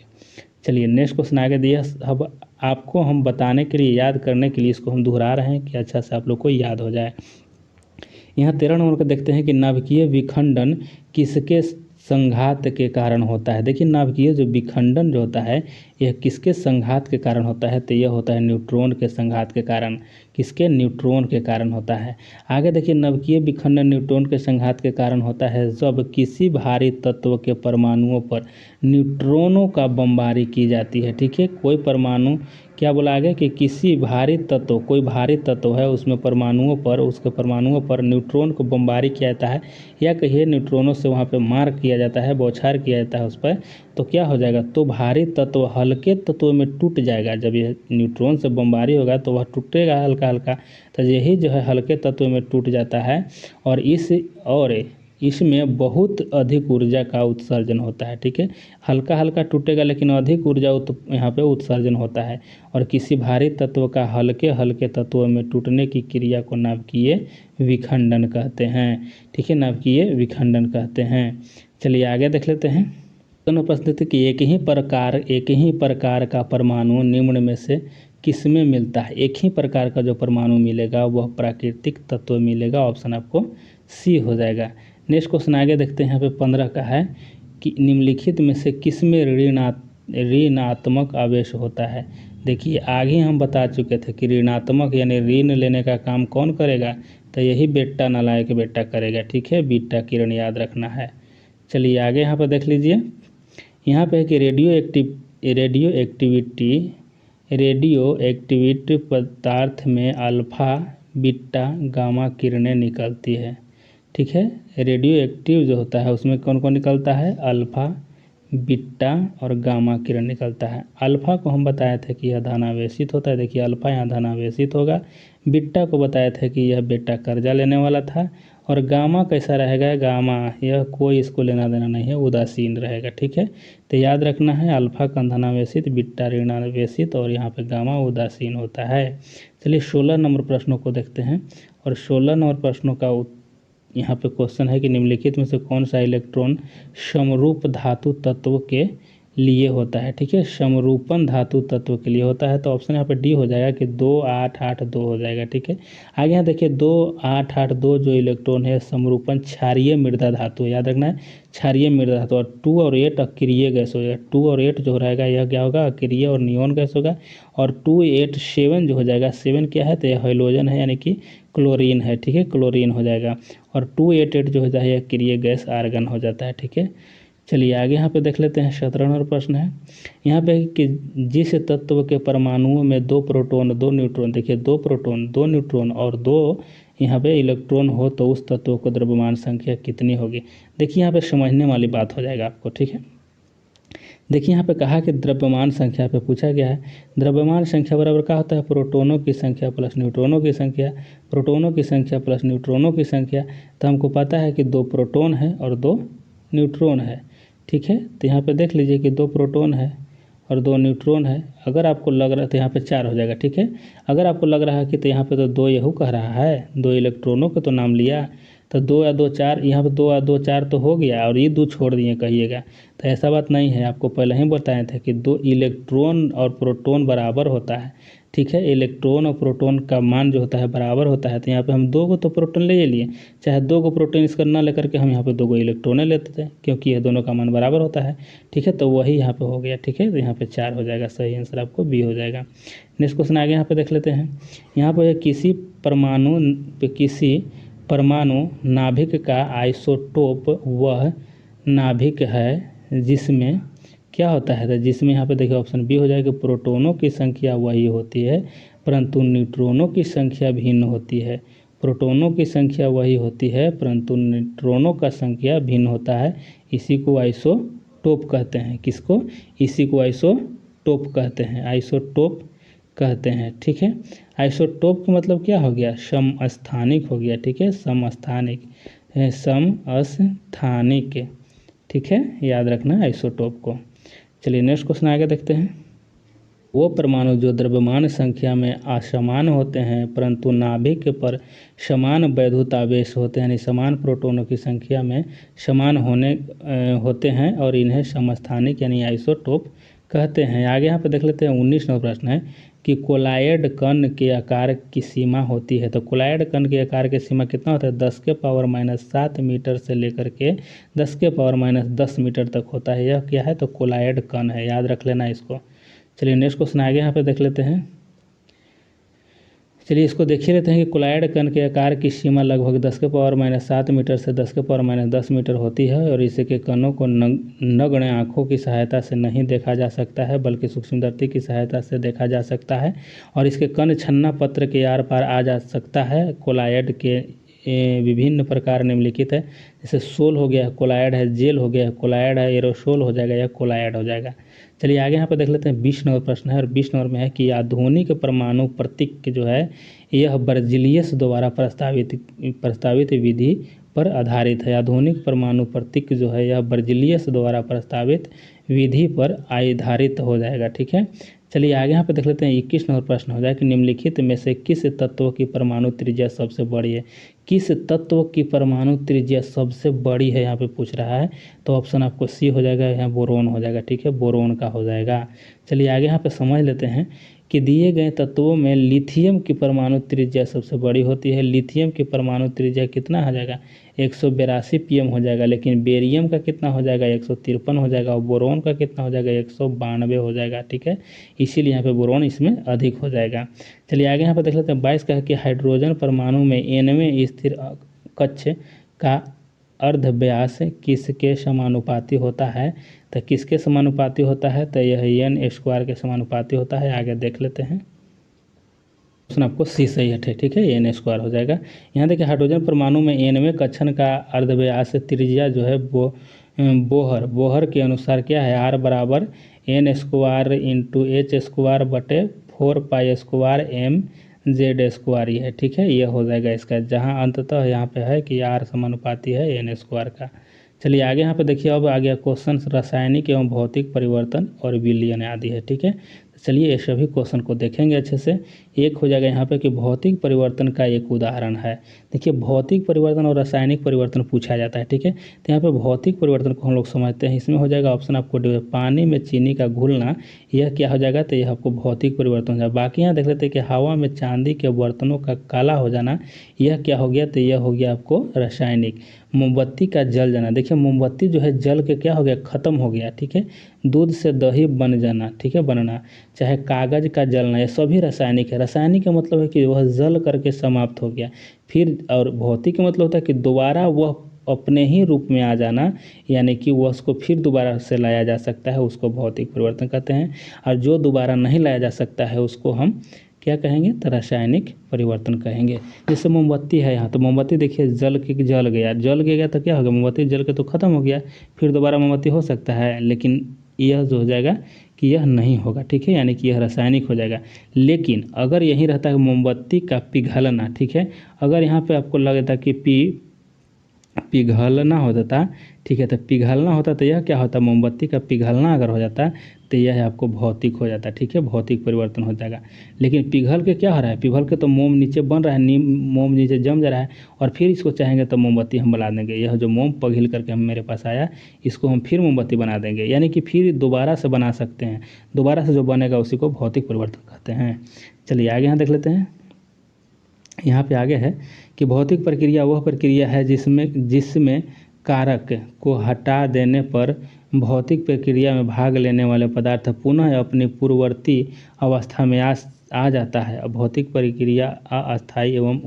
चलिए नेक्स्ट क्वेश्चन आगे दिया। अब आपको हम बताने के लिए, याद करने के लिए इसको हम दोहरा रहे हैं कि अच्छा से आप लोग को याद हो जाए। यहाँ 13 नंबर को देखते हैं कि नाभिकीय विखंडन किसके संघात के कारण होता है। देखिए नाभिकीय जो विखंडन जो होता है यह किसके संघात के कारण होता है, तो यह होता है न्यूट्रॉन के संघात के कारण। किसके? न्यूट्रॉन के कारण होता है। आगे देखिए नाभिकीय विखंडन न्यूट्रॉन के संघात के कारण होता है जब किसी भारी तत्व के परमाणुओं पर न्यूट्रॉनों का बमबारी की जाती है। ठीक है, कोई परमाणु, क्या बोला आगे कि किसी भारी तत्व, कोई भारी तत्व है उसमें परमाणुओं पर, उसके परमाणुओं पर न्यूट्रॉन को बमबारी किया जाता है, या कहिए न्यूट्रॉनों से वहाँ पे मार किया जाता है, बौछार किया जाता है उस पर, तो क्या हो जाएगा, तो भारी तत्व हल्के तत्वों में टूट जाएगा। जब यह न्यूट्रॉन से बमबारी होगा तो वह टूटेगा हल्का हल्का, तो यही जो है हल्के तत्वों में टूट जाता है और इसमें बहुत अधिक ऊर्जा का उत्सर्जन होता है। ठीक है, हल्का हल्का टूटेगा लेकिन अधिक ऊर्जा यहाँ पे उत्सर्जन होता है। और किसी भारी तत्व का हल्के हल्के तत्वों में टूटने की क्रिया को नाभिकीय विखंडन कहते हैं। ठीक है, नाभिकीय विखंडन कहते हैं। चलिए आगे देख लेते हैं। दोनों प्रश्न थे कि एक ही प्रकार का परमाणु निम्न में से किसमें मिलता है। एक ही प्रकार का जो परमाणु मिलेगा वह प्राकृतिक तत्व मिलेगा। ऑप्शन आपको सी हो जाएगा। नेक्स्ट क्वेश्चन आगे देखते हैं। यहाँ पे 15 का है कि निम्नलिखित में से किसमें ऋणात्मक आवेश होता है। देखिए आगे हम बता चुके थे कि ऋणात्मक यानी ऋण लेने का काम कौन करेगा, तो यही बेटा नालायक बेटा करेगा। ठीक है, बीटा किरण याद रखना है। चलिए आगे यहाँ पर देख लीजिए। यहाँ पे है कि रेडियो एक्टिविटी पदार्थ में अल्फा बीटा गामा किरणें निकलती है। ठीक है, रेडियो एक्टिव जो होता है उसमें कौन कौन निकलता है, अल्फा बीटा और गामा किरण निकलता है। अल्फा को हम बताए थे कि यह धनावेशित होता है। देखिए अल्फा यहाँ धनावेशित होगा। बीटा को बताया था कि यह बेटा कर्जा लेने वाला था। और गामा कैसा रहेगा, गामा यह कोई इसको लेना देना नहीं है, उदासीन रहेगा। ठीक है, तो याद रखना है अल्फा का धनावेशित, बीटा ऋणावेशित और यहाँ पे गामा उदासीन होता है। चलिए 16 नंबर प्रश्नों को देखते हैं। और 16 नंबर प्रश्नों का यहाँ पे क्वेश्चन है कि निम्नलिखित में से कौन सा इलेक्ट्रॉन समरूप धातु तत्व के लिए होता है। ठीक है, समरूपन धातु तत्व के लिए होता है, तो ऑप्शन यहाँ पे डी हो जाएगा कि 2882 हो जाएगा। ठीक है, आगे यहाँ देखिए 2882 जो इलेक्ट्रॉन है समरूपन क्षारीय मृदा धातु है, याद रखना है क्षारीय मृदा धातु। और 2 और 8 अक्रिय गैस हो जाएगा। 2 और 8 जो रहेगा यह क्या होगा, अक्रिय और नियोन गैस होगा। और 2 8 7 जो हो जाएगा, 7 क्या है, तो यह हाइड्रोजन है यानी कि क्लोरीन है। ठीक है, क्लोरीन हो जाएगा। और 288 जो हो जाए यह अक्रिय गैस आर्गन हो जाता है। ठीक है, चलिए आगे यहाँ पे देख लेते हैं। 17 नंबर प्रश्न है यहाँ पे कि जिस तत्व के परमाणुओं में 2 प्रोटॉन 2 न्यूट्रॉन, देखिए 2 प्रोटॉन 2 न्यूट्रॉन और 2 यहाँ पे इलेक्ट्रॉन हो तो उस तत्व को द्रव्यमान संख्या कितनी होगी। देखिए यहाँ पे समझने वाली बात हो जाएगा आपको। ठीक है, देखिए यहाँ पे कहा कि द्रव्यमान संख्या पे पूछा गया है। द्रव्यमान संख्या बराबर क्या होता है, प्रोटोनों की संख्या प्लस न्यूट्रॉनों की संख्या, प्रोटोनों की संख्या प्लस न्यूट्रॉनों की संख्या। तो हमको पता है कि 2 प्रोटॉन है और 2 न्यूट्रॉन है। ठीक है, तो यहाँ पे देख लीजिए कि 2 प्रोटॉन है और 2 न्यूट्रॉन है। अगर आपको लग रहा है तो यहाँ पे 4 हो जाएगा। ठीक है, अगर आपको लग रहा है कि तो यहाँ पे तो 2 यहू कह रहा है, 2 इलेक्ट्रॉनों का तो नाम लिया, तो 2 या 2 4, यहाँ पे 2 या 2 4 तो हो गया और ये 2 छोड़ दिए कहिएगा, तो ऐसा बात नहीं है। आपको पहले ही बताए थे कि 2 इलेक्ट्रॉन और प्रोटॉन बराबर होता है। ठीक है, इलेक्ट्रॉन और प्रोटॉन का मान जो होता है बराबर होता है। तो यहाँ पे हम 2 को तो प्रोटॉन ले लिए, चाहे 2 को प्रोटॉन इसका ना लेकर के हम यहाँ पे 2 को इलेक्ट्रॉन लेते थे, क्योंकि ये दोनों का मान बराबर होता है। ठीक है, तो वही यहाँ पे हो गया। ठीक है, तो यहाँ पे 4 हो जाएगा, सही आंसर आपको बी हो जाएगा। नेक्स्ट क्वेश्चन आगे यहाँ पे देख लेते हैं। यहाँ पे किसी परमाणु नाभिक का आइसोटोप वह नाभिक है जिसमें क्या होता है, तो जिसमें यहाँ पे देखिए ऑप्शन बी हो जाएगा, प्रोटॉनों की संख्या वही होती है परंतु न्यूट्रॉनों की संख्या भिन्न होती है। प्रोटॉनों की संख्या वही होती है परंतु न्यूट्रॉनों का संख्या भिन्न होता है। इसी को आइसोटोप कहते हैं। किसको, इसी को आइसोटोप कहते हैं, आइसोटोप कहते हैं। ठीक है, आइसोटोप का मतलब क्या हो गया, समस्थानिक हो गया। ठीक है, समस्थानिक। ठीक है, याद रखना आइसोटोप को। चलिए नेक्स्ट क्वेश्चन आगे देखते हैं। वो परमाणु जो द्रव्यमान संख्या में असमान होते हैं परंतु नाभिक पर समान वैद्युत आवेश होते हैं, यानी समान प्रोटॉनों की संख्या में समान होते हैं और इन्हें समस्थानिक यानी आइसोटोप कहते हैं। आगे यहाँ पे देख लेते हैं 19 नंबर प्रश्न है कि कोलायड कण के आकार की सीमा होती है। तो कोलायड कण के आकार की सीमा कितना होता है? 10⁻⁷ मीटर से लेकर के 10⁻10 मीटर तक होता है। यह क्या है? तो कोलायड कण है, याद रख लेना इसको। चलिए नेक्स्ट क्वेश्चन आगे यहाँ पे देख लेते हैं। चलिए इसको देख ही लेते हैं कि कोलायड कण के आकार की सीमा लगभग 10⁻⁷ मीटर से 10⁻10 मीटर होती है और इसके कणों को नग्न आँखों की सहायता से नहीं देखा जा सकता है बल्कि सूक्ष्मदर्शी की सहायता से देखा जा सकता है और इसके कण छन्ना पत्र के आर पार आ जा सकता है। कोलायड के विभिन्न प्रकार निम्नलिखित है, जैसे सोल हो गया, कोलायड है, जेल हो गया, कोलायड है, एरोसोल हो जाएगा या कोलायड हो जाएगा। चलिए आगे यहाँ पर देख लेते हैं 20 नंबर प्रश्न है और 20 नंबर में है कि आधुनिक परमाणु प्रतीक जो है यह बर्जिलियस द्वारा प्रस्तावित विधि पर आधारित है। आधुनिक परमाणु प्रतीक जो है यह बर्जिलियस द्वारा प्रस्तावित विधि पर आधारित हो जाएगा। ठीक है, चलिए आगे यहाँ पे देख लेते हैं 21 नंबर प्रश्न हो जाए कि निम्नलिखित में से किस तत्व की परमाणु त्रिज्या सबसे बड़ी है? किस तत्व की परमाणु त्रिज्या सबसे बड़ी है यहाँ पे पूछ रहा है, तो ऑप्शन आपको सी हो जाएगा, यहाँ बोरोन हो जाएगा। ठीक है, बोरोन का हो जाएगा। चलिए आगे यहाँ पे समझ लेते हैं कि दिए गए तत्वों में लिथियम की परमाणु त्रिज्या सबसे बड़ी होती है। लिथियम की परमाणु त्रिज्या कितना हो जाएगा? 182 pm हो जाएगा, लेकिन बेरियम का कितना हो जाएगा? 153 हो जाएगा और बोरोन का कितना हो जाएगा? 192 हो जाएगा। ठीक है, इसीलिए यहाँ पे बोरोन इसमें अधिक हो जाएगा। चलिए आगे यहाँ पे देख लेते हैं 22 का है कि हाइड्रोजन परमाणु में nवें स्थिर कक्ष का अर्धव्यास किसके समानुपाती होता है? तो किसके समानुपाती होता है? तो यह n² के समानुपाती होता है। आगे देख लेते हैं, ऑप्शन आपको सी सही है। ठीक है, n² हो जाएगा। यहाँ देखिए हाइड्रोजन परमाणु में nवें कक्षन का अर्धव्यास त्रिज्या जो है वो बोहर के अनुसार क्या है? r बराबर n² × h² बटे 4π² mz² ये है। ठीक है, ये हो जाएगा इसका, जहाँ अंततः यहाँ पे है कि r समानुपाती है n² का। चलिए आगे यहाँ पे देखिए, अब आ गया क्वेश्चन रासायनिक एवं भौतिक परिवर्तन और विलयन आदि है। ठीक है, चलिए ये सभी क्वेश्चन को देखेंगे अच्छे से। एक हो जाएगा यहाँ पे कि भौतिक परिवर्तन का एक उदाहरण है। देखिए भौतिक परिवर्तन और रासायनिक परिवर्तन पूछा जाता है। ठीक है, तो यहाँ पे भौतिक परिवर्तन को हम लोग समझते हैं। इसमें हो जाएगा ऑप्शन आपको पानी में चीनी का घुलना, यह क्या हो जाएगा? तो यह आपको भौतिक परिवर्तन हो जाएगा। बाकी यहाँ देख लेते हैं कि हवा में चांदी के बर्तनों का काला हो जाना, यह क्या हो गया? तो यह हो गया आपको रासायनिक। मोमबत्ती का जल जाना, देखिए मोमबत्ती जो है जल के क्या हो गया? खत्म हो गया। ठीक है, दूध से दही बन जाना, ठीक है, बनना, चाहे कागज का जलना, ये सभी रासायनिक है। रासायनिक का मतलब है कि वह जल करके समाप्त हो गया। फिर और भौतिक का मतलब होता है कि दोबारा वह अपने ही रूप में आ जाना, यानी कि वह उसको फिर दोबारा से लाया जा सकता है, उसको भौतिक परिवर्तन कहते हैं। और जो दोबारा नहीं लाया जा सकता है उसको हम क्या कहेंगे? तो रासायनिक परिवर्तन कहेंगे। जैसे मोमबत्ती है यहाँ, तो मोमबत्ती देखिए जल गया तो क्या हो गया? मोमबत्ती जल के तो खत्म हो गया, फिर दोबारा मोमबत्ती हो सकता है, लेकिन यह जो हो जाएगा कि यह नहीं होगा। ठीक है, यानी कि यह रासायनिक हो जाएगा। लेकिन अगर यही रहता है मोमबत्ती का पिघलना, ठीक है, अगर यहाँ पे आपको लगता कि पिघलना हो जाता, ठीक है, तो पिघलना होता तो यह क्या होता? मोमबत्ती का पिघलना अगर हो जाता तो यह आपको भौतिक हो जाता। ठीक है, भौतिक परिवर्तन हो जाएगा। लेकिन पिघल के क्या हो रहा है? पिघल के तो मोम नीचे बन रहा है, मोम नीचे जम जा रहा है और फिर इसको चाहेंगे तो मोमबत्ती हम बना देंगे। यह जो मोम पिघल करके हम मेरे पास आया, इसको हम फिर मोमबत्ती बना देंगे, यानी कि फिर दोबारा से बना सकते हैं। दोबारा से जो बनेगा उसी को भौतिक परिवर्तन कहते हैं। चलिए आगे यहाँ देख लेते हैं। यहाँ पे आगे है कि भौतिक प्रक्रिया वह प्रक्रिया है जिसमें कारक को हटा देने पर भौतिक प्रक्रिया में भाग लेने वाले पदार्थ पुनः अपनी पूर्ववर्ती अवस्था में आ जाता है। भौतिक प्रक्रिया अस्थायी एवं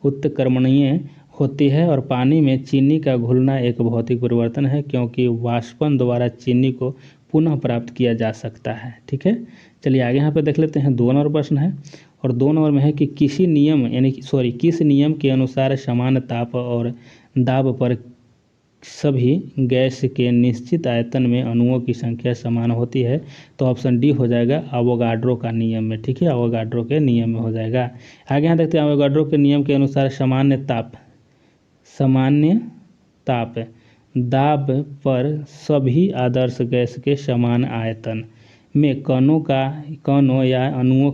उत्क्रमणीय होती है और पानी में चीनी का घुलना एक भौतिक परिवर्तन है, क्योंकि वाष्पन द्वारा चीनी को पुनः प्राप्त किया जा सकता है। ठीक है, चलिए आगे यहाँ पे देख लेते हैं। 2 नंबर प्रश्न है और 2 नंबर में है कि किस नियम के अनुसार समान ताप और दाब पर सभी गैस के निश्चित आयतन में अणुओं की संख्या समान होती है? तो ऑप्शन डी हो जाएगा अवोगाड्रो का नियम में। ठीक है, अवोगाड्रो के नियम में हो जाएगा। आगे यहाँ देखते हैं, अवोगाड्रो के नियम के अनुसार सामान्य ताप दाब पर सभी आदर्श गैस के समान आयतन, में कणों या अणुओं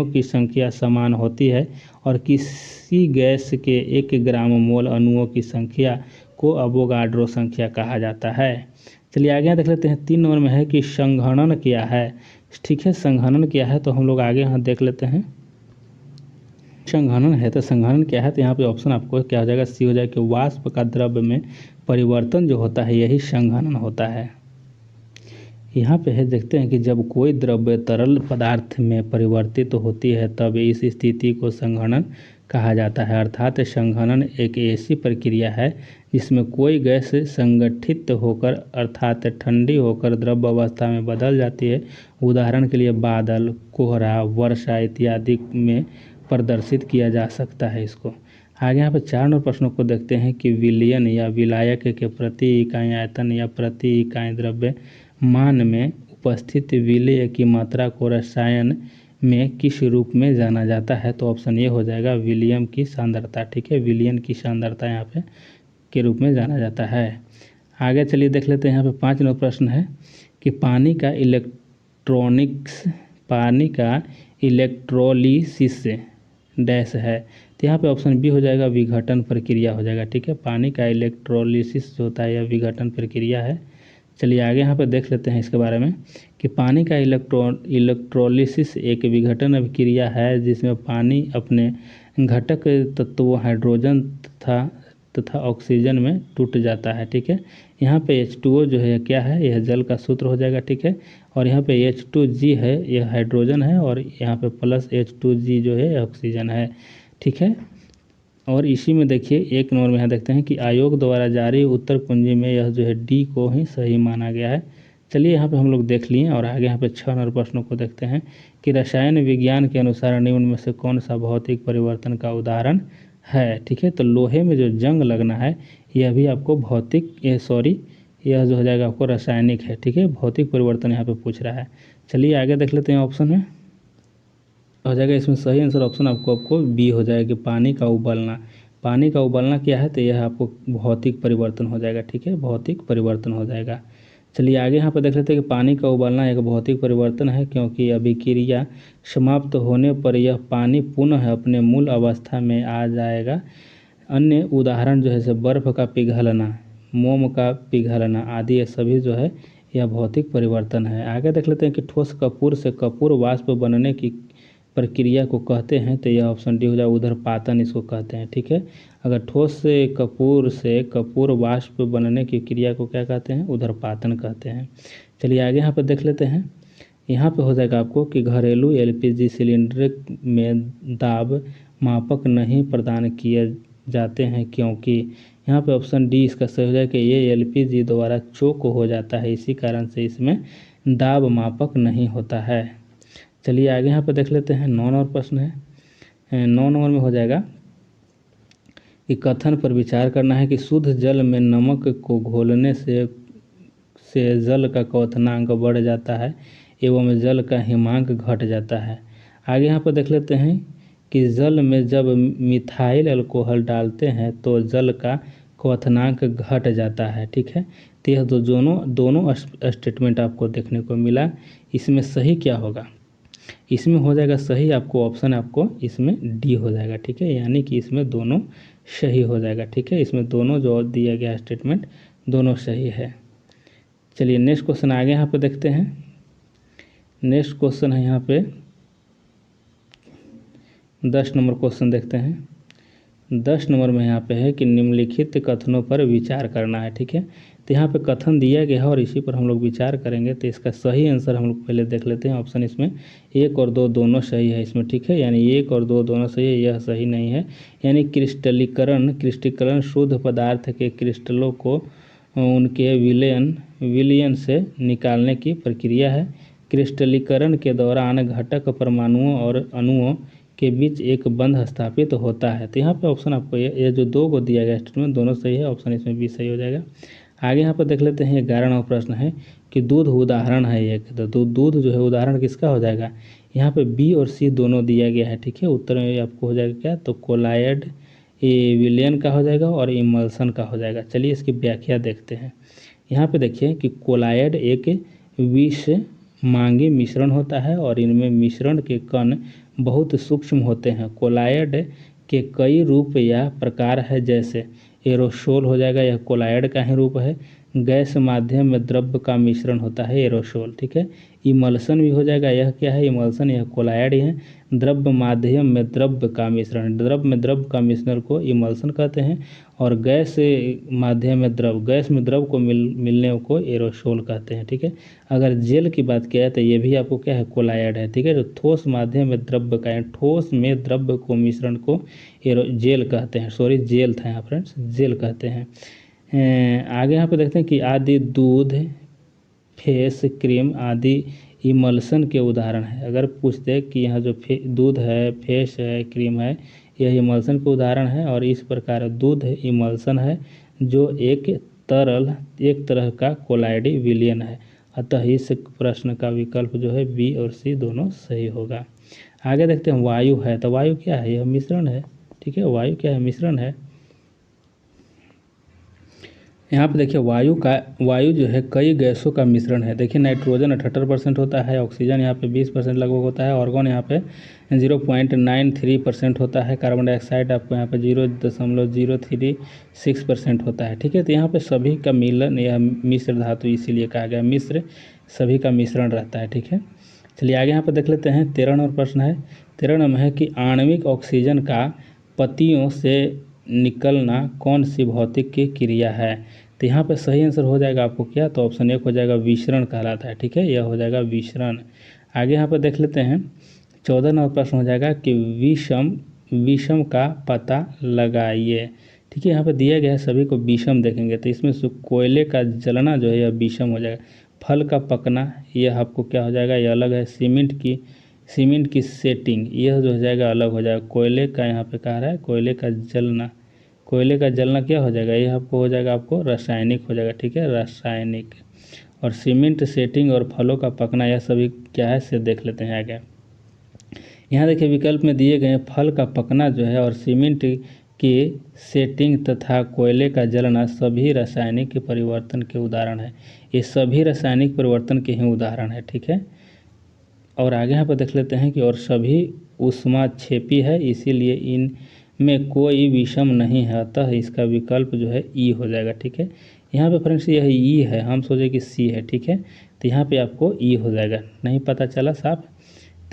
की संख्या समान होती है और किसी गैस के 1 ग्राम मोल अणुओं की संख्या को अवोगाड्रो संख्या कहा जाता है। चलिए आगे यहाँ देख लेते हैं। 3 नंबर में है कि संघनन क्या है। ठीक है, संघनन क्या है तो हम लोग आगे यहाँ देख लेते हैं। संघनन है तो संघनन क्या है, तो यहाँ पे ऑप्शन आपको क्या हो जाएगा, सी हो जाएगा कि वाष्प का द्रव्य में परिवर्तन जो होता है यही संघनन होता है। यहाँ पे है देखते हैं कि जब कोई द्रव्य तरल पदार्थ में परिवर्तित होती है तब इस स्थिति को संघनन कहा जाता है। अर्थात संघनन एक ऐसी प्रक्रिया है जिसमें कोई गैस संगठित होकर अर्थात ठंडी होकर द्रव अवस्था में बदल जाती है। उदाहरण के लिए बादल, कोहरा, वर्षा इत्यादि में प्रदर्शित किया जा सकता है इसको। आगे यहाँ पे 4 नंबर प्रश्नों को देखते हैं कि विलयन या विलायक के प्रति इकाई आयतन या प्रति इकाई द्रव्य मान में उपस्थित विलेय की मात्रा को रसायन में किस रूप में जाना जाता है, तो ऑप्शन ए हो जाएगा विलियम की सांद्रता। ठीक है, विलियन की सांद्रता यहाँ पे के रूप में जाना जाता है। आगे चलिए देख लेते हैं। यहाँ पे 5 नंबर प्रश्न है कि पानी का इलेक्ट्रोलिसिस डैश है, तो यहाँ पे ऑप्शन बी हो जाएगा विघटन प्रक्रिया हो जाएगा। ठीक है, पानी का इलेक्ट्रोलिसिस जो होता है यह विघटन प्रक्रिया है। चलिए आगे यहाँ पर देख लेते हैं इसके बारे में कि पानी का इलेक्ट्रोलिसिस एक विघटन अभिक्रिया है जिसमें पानी अपने घटक तत्वों हाइड्रोजन तथा ऑक्सीजन में टूट जाता है। ठीक है, यहाँ पे H2O जो है क्या है, यह जल का सूत्र हो जाएगा। ठीक है, और यहाँ पे H2G है, यह हाइड्रोजन है, और यहाँ पे प्लस H2G जो है ऑक्सीजन है। ठीक है, और इसी में देखिए 1 नंबर में यहाँ देखते हैं कि आयोग द्वारा जारी उत्तर कुंजी में यह जो है डी को ही सही माना गया है। चलिए यहाँ पे हम लोग देख लिए और आगे यहाँ पे 6 नंबर प्रश्नों को देखते हैं कि रसायन विज्ञान के अनुसार निम्न में से कौन सा भौतिक परिवर्तन का उदाहरण है। ठीक है, तो लोहे में जो जंग लगना है यह भी आपको यह जो हो जाएगा आपको रासायनिक है। ठीक है, भौतिक परिवर्तन यहाँ पे पूछ रहा है। चलिए आगे देख लेते हैं। ऑप्शन में हो जाएगा इसमें सही आंसर ऑप्शन आपको बी हो जाएगा कि पानी का उबलना। पानी का उबलना क्या है, तो यह आपको भौतिक परिवर्तन हो जाएगा। ठीक है, भौतिक परिवर्तन हो जाएगा। चलिए आगे यहाँ पर देख लेते हैं कि पानी का उबलना एक भौतिक परिवर्तन है क्योंकि अभिक्रिया समाप्त होने पर यह पानी पुनः अपने मूल अवस्था में आ जाएगा। अन्य उदाहरण जो है जैसे बर्फ़ का पिघलना, मोम का पिघलना आदि, ये सभी जो है यह भौतिक परिवर्तन है। आगे देख लेते हैं कि ठोस कपूर से कपूर वाष्प बनने की प्रक्रिया को कहते हैं, तो यह ऑप्शन डी हो जाए ऊर्ध्वपातन इसको कहते हैं। ठीक है, अगर ठोस से कपूर वाष्प बनने की क्रिया को क्या कहते हैं, ऊर्ध्वपातन कहते हैं। चलिए आगे यहाँ पर देख लेते हैं। यहाँ पे हो जाएगा आपको कि घरेलू LPG सिलेंडर में दाब मापक नहीं प्रदान किए जाते हैं क्योंकि यहाँ पे ऑप्शन डी इसका सही हो जाएगा कि ये LPG द्वारा चोक हो जाता है, इसी कारण से इसमें दाब मापक नहीं होता है। चलिए आगे यहाँ पे देख लेते हैं। 9 नंबर प्रश्न है। 9 नंबर में हो जाएगा कि कथन पर विचार करना है कि शुद्ध जल में नमक को घोलने से जल का क्वथनांक बढ़ जाता है एवं जल का हिमांक घट जाता है। आगे यहाँ पर देख लेते हैं कि जल में जब मिथाइल अल्कोहल डालते हैं तो जल का क्वथनांक घट जाता है। ठीक है, तो यह दोनों स्टेटमेंट आपको देखने को मिला। इसमें सही क्या होगा, इसमें हो जाएगा सही आपको ऑप्शन आपको इसमें डी हो जाएगा। ठीक है, यानी कि इसमें दोनों सही हो जाएगा। ठीक है, इसमें दोनों जो दिया गया स्टेटमेंट दोनों सही है। चलिए नेक्स्ट क्वेश्चन आगे यहाँ पे देखते हैं। नेक्स्ट क्वेश्चन है यहाँ पे 10 नंबर क्वेश्चन देखते हैं। 10 नंबर में यहाँ पे है कि निम्नलिखित कथनों पर विचार करना है। ठीक है, तो यहाँ पे कथन दिया गया है और इसी पर हम लोग विचार करेंगे। तो इसका सही आंसर हम लोग पहले देख लेते हैं। ऑप्शन इसमें 1 और 2 दोनों सही है इसमें। ठीक है, यानी 1 और 2 दोनों सही है, यह सही नहीं है। यानी क्रिस्टलीकरण शुद्ध पदार्थ के क्रिस्टलों को उनके विलयन से निकालने की प्रक्रिया है। क्रिस्टलीकरण के दौरान घटक परमाणुओं और अणुओं के बीच एक बंध स्थापित होता है। तो यहाँ पे ऑप्शन आपको ये जो 2 को दिया गया स्टेटमेंट दोनों सही है, ऑप्शन इसमें बी सही हो जाएगा। आगे यहाँ पर देख लेते हैं। 11 नंबर प्रश्न है कि दूध उदाहरण है एक, तो दूध जो है उदाहरण किसका हो जाएगा। यहाँ पे बी और सी दोनों दिया गया है। ठीक है, उत्तर में आपको हो जाएगा क्या, तो कोलायड विलयन का हो जाएगा और इमल्सन का हो जाएगा। चलिए इसकी व्याख्या देखते हैं। यहाँ पे देखिए कि कोलायड एक विष मांगी मिश्रण होता है और इनमें मिश्रण के कण बहुत सूक्ष्म होते हैं। कोलायड के कई रूप या प्रकार है, जैसे एरोसोल हो जाएगा, यह कोलायड का ही रूप है। गैस माध्यम में द्रव्य का मिश्रण होता है एरोसोल, ठीक है। इमल्सन भी हो जाएगा, यह क्या है, इमल्सन, यह कोलायड ही है। द्रव्य माध्यम में द्रव्य का मिश्रण, द्रव्य में द्रव्य का मिश्रण को इमल्सन कहते हैं। और गैस माध्यम में द्रव, गैस में द्रव को मिलने को एरोसोल कहते हैं, ठीक है। अगर जेल की बात किया तो ये भी आपको क्या है, कोलायड है, ठीक है। जो ठोस माध्यम में द्रव्य का, ठोस में द्रव्य को मिश्रण को जेल कहते हैं, सॉरी जेल था यहाँ फ्रेंड्स, जेल कहते हैं। आगे यहाँ पे देखते हैं कि आदि दूध, फेस क्रीम आदि इमल्सन के उदाहरण है। अगर पूछते कि यहाँ जो दूध है, फेस है, क्रीम है, यह इमल्सन के उदाहरण है। और इस प्रकार दूध इमल्सन है जो एक तरह का कोलायडी विलयन है। अतः इस प्रश्न का विकल्प जो है बी और सी दोनों सही होगा। आगे देखते हैं वायु है, तो वायु क्या है, यह मिश्रण है, ठीक है। वायु क्या है, मिश्रण है। यहाँ पे देखिए वायु जो है कई गैसों का मिश्रण है। देखिए नाइट्रोजन 78% होता है, ऑक्सीजन यहाँ पे 20% लगभग होता है, ऑर्गन यहाँ पे 0.93% होता है, कार्बन डाइऑक्साइड आपको यहाँ पे 0.036% होता है, ठीक है। तो यहाँ पे सभी का मिलन, यह मिश्र धातु इसीलिए कहा गया मिश्र, सभी का मिश्रण रहता है, ठीक है। चलिए आगे यहाँ पर देख लेते हैं। 13 नंबर प्रश्न है। 13 नंबर है कि आणविक ऑक्सीजन का पत्तियों से निकलना कौन सी भौतिक की क्रिया है। तो यहाँ पे सही आंसर हो जाएगा आपको क्या, तो ऑप्शन 1 हो जाएगा विसरण कहलाता है, ठीक है। यह हो जाएगा विसरण। आगे यहाँ पर देख लेते हैं। 14 नंबर प्रश्न हो जाएगा कि विषम का पता लगाइए, ठीक है। यहाँ पर दिया गया है, सभी को विषम देखेंगे तो इसमें से कोयले का जलना जो है यह विषम हो जाएगा। फल का पकना यह आपको क्या हो जाएगा, यह अलग है। सीमेंट की सेटिंग यह जो हो जाएगा अलग हो जाएगा। कोयले का यहाँ पे कह रहा है कोयले का जलना क्या हो जाएगा, यह आपको हो जाएगा, आपको रासायनिक हो जाएगा, ठीक है, रासायनिक। और सीमेंट सेटिंग और फलों का पकना यह सभी क्या है से देख लेते हैं आगे। यहाँ देखिए विकल्प में दिए गए फल का पकना जो है और सीमेंट की सेटिंग तथा कोयले का जलना सभी रासायनिक परिवर्तन के उदाहरण है। ये सभी रासायनिक परिवर्तन के ही उदाहरण है, ठीक है। और आगे यहाँ पर देख लेते हैं कि और सभी ऊष्माक्षेपी है, इसीलिए इनमें कोई विषम नहीं है, अतः इसका विकल्प जो है ई हो जाएगा, ठीक है। यहाँ पे फ्रेंड्स यह ई है, हम सोचे कि सी है, ठीक है। तो यहाँ पे आपको ई हो जाएगा, नहीं पता चला साफ।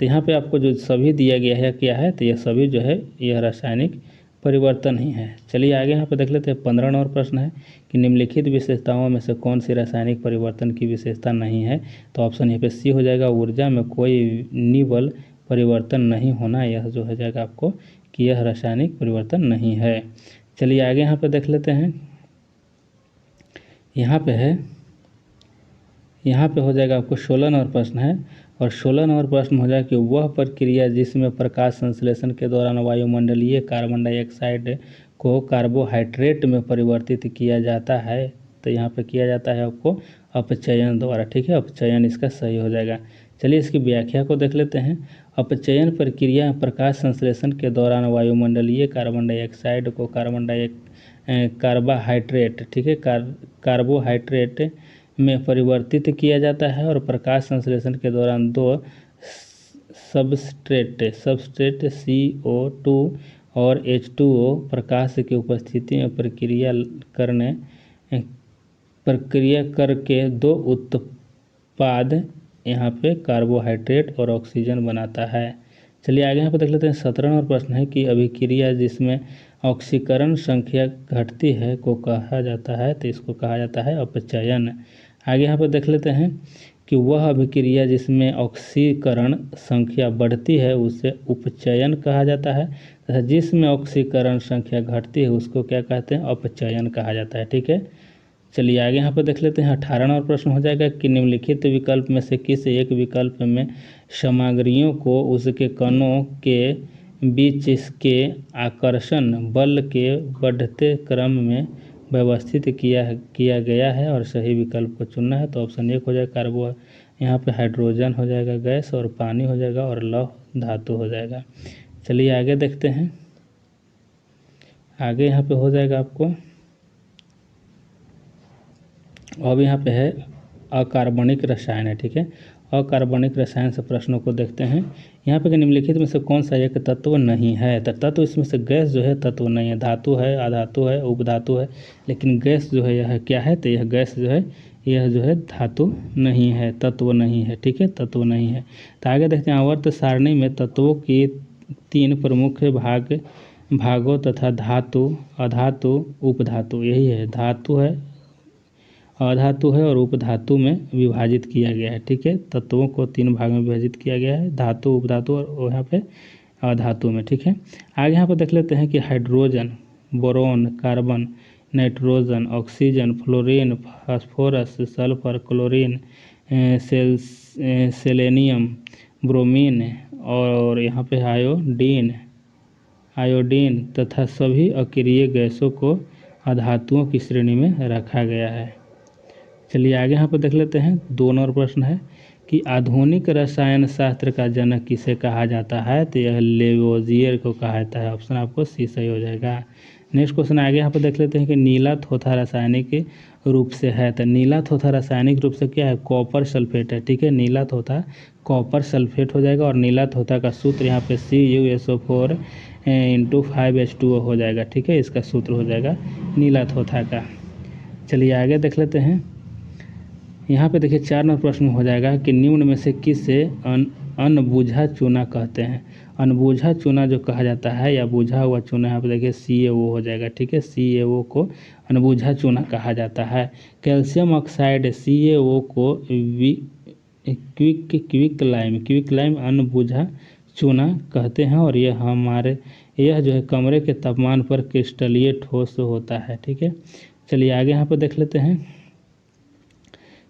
तो यहाँ पे आपको जो सभी दिया गया है क्या है, तो यह सभी जो है यह रासायनिक परिवर्तन ही है। चलिए आगे यहाँ पे देख लेते हैं। 15 नंबर प्रश्न है कि निम्नलिखित विशेषताओं में से कौन सी रासायनिक परिवर्तन की विशेषता नहीं है। तो ऑप्शन यहाँ पे सी हो जाएगा, ऊर्जा में कोई निवल परिवर्तन नहीं होना, यह जो हो जाएगा आपको कि यह रासायनिक परिवर्तन नहीं है। चलिए आगे यहाँ पे देख लेते हैं। यहाँ पे हो जाएगा आपको 16 नंबर प्रश्न है। और 16 नंबर प्रश्न हो जाए कि वह प्रक्रिया जिसमें प्रकाश संश्लेषण के दौरान वायुमंडलीय कार्बन डाइऑक्साइड को कार्बोहाइड्रेट में परिवर्तित किया जाता है। तो यहाँ पे किया जाता है आपको अपचयन द्वारा, ठीक है। अपचयन इसका सही हो जाएगा। चलिए इसकी व्याख्या को देख लेते हैं। अपचयन प्रक्रिया प्रकाश संश्लेषण के दौरान वायुमंडलीय कार्बन डाइऑक्साइड को कार्बोहाइड्रेट, ठीक है, कार्बोहाइड्रेट में परिवर्तित किया जाता है। और प्रकाश संश्लेषण के दौरान दो सबस्ट्रेट CO2 और H2O प्रकाश की उपस्थिति में प्रक्रिया करके दो उत्पाद यहाँ पे कार्बोहाइड्रेट और ऑक्सीजन बनाता है। चलिए आगे यहाँ पे देख लेते हैं। 17 नंबर प्रश्न है कि अभिक्रिया जिसमें ऑक्सीकरण संख्या घटती है को कहा जाता है, तो इसको कहा जाता है अपचयन। आगे यहाँ पर देख लेते हैं कि वह अभिक्रिया जिसमें ऑक्सीकरण संख्या बढ़ती है उसे उपचयन कहा जाता है, तथा जिसमें ऑक्सीकरण संख्या घटती है उसको क्या कहते हैं, अपचयन कहा जाता है, ठीक है। चलिए आगे यहाँ पर देख लेते हैं। 18 नंबर प्रश्न हो जाएगा कि निम्नलिखित विकल्प में से किस एक विकल्प में सामग्रियों को उसके कणों के बीच इसके आकर्षण बल के बढ़ते क्रम में व्यवस्थित किया गया है और सही विकल्प को चुनना है। तो ऑप्शन 1 हो जाएगा कार्बो, यहाँ पे हाइड्रोजन हो जाएगा गैस, और पानी हो जाएगा, और लौह धातु हो जाएगा। चलिए आगे देखते हैं। आगे यहाँ पे हो जाएगा आपको, अब यहाँ पे है अकार्बनिक रसायन है। ठीक है, अकार्बनिक रसायन से प्रश्नों को देखते हैं। यहाँ पे निम्नलिखित में से कौन सा एक तत्व नहीं है? तो तत्व इसमें से गैस जो है तत्व नहीं है, धातु है, अधातु है, उपधातु है, लेकिन गैस जो है यह क्या है? तो यह गैस जो है यह जो है धातु नहीं है, तत्व नहीं है। ठीक है, तत्व नहीं है। तो आगे देखते हैं, आवर्त सारणी में तत्वों की 3 प्रमुख भागों तथा धातु, अधातु, उपधातु, यही है, धातु है, अधातु है और उपधातु में विभाजित किया गया है। ठीक है, तत्वों को 3 भाग में विभाजित किया गया है, धातु, उपधातु और यहाँ पे अधातु में। ठीक है, आगे यहाँ पर देख लेते हैं कि hydrogen, boron, carbon, nitrogen, oxygen, fluorine, phosphorus, sulphur, chlorine, selenium, bromine और यहाँ पे आयोडीन तथा सभी अक्रिय गैसों को अधातुओं की श्रेणी में रखा गया है। चलिए आगे यहाँ पर देख लेते हैं, 2 और प्रश्न है कि आधुनिक रसायन शास्त्र का जनक किसे कहा जाता है? तो यह लेवोजियर को कहा जाता है। ऑप्शन आपको सी सही हो जाएगा। नेक्स्ट क्वेश्चन आगे यहाँ पर देख लेते हैं कि नीला थोथा रासायनिक रूप से है। तो नीला थोथा रासायनिक रूप से क्या है? कॉपर सल्फेट है। ठीक है, नीला थोथा कॉपर सल्फेट हो जाएगा और नीला थोथा का सूत्र यहाँ पे CuSO4 × 5H2O हो जाएगा। ठीक है, इसका सूत्र हो जाएगा नीला थोथा का। चलिए आगे देख लेते हैं, यहाँ पे देखिए 4 नंबर प्रश्न हो जाएगा कि निम्न में से किसे अनबूझा चूना कहते हैं? अनबूझा चूना जो कहा जाता है या बुझा हुआ चूना, यहाँ पे देखिए CaO हो जाएगा। ठीक है, CaO को अनबूझा चूना कहा जाता है। कैल्शियम ऑक्साइड CaO को क्विक लाइम अनबूझा चूना कहते हैं और यह जो है कमरे के तापमान पर क्रिस्टलीय ठोस होता है। ठीक है, चलिए आगे यहाँ पर देख लेते हैं,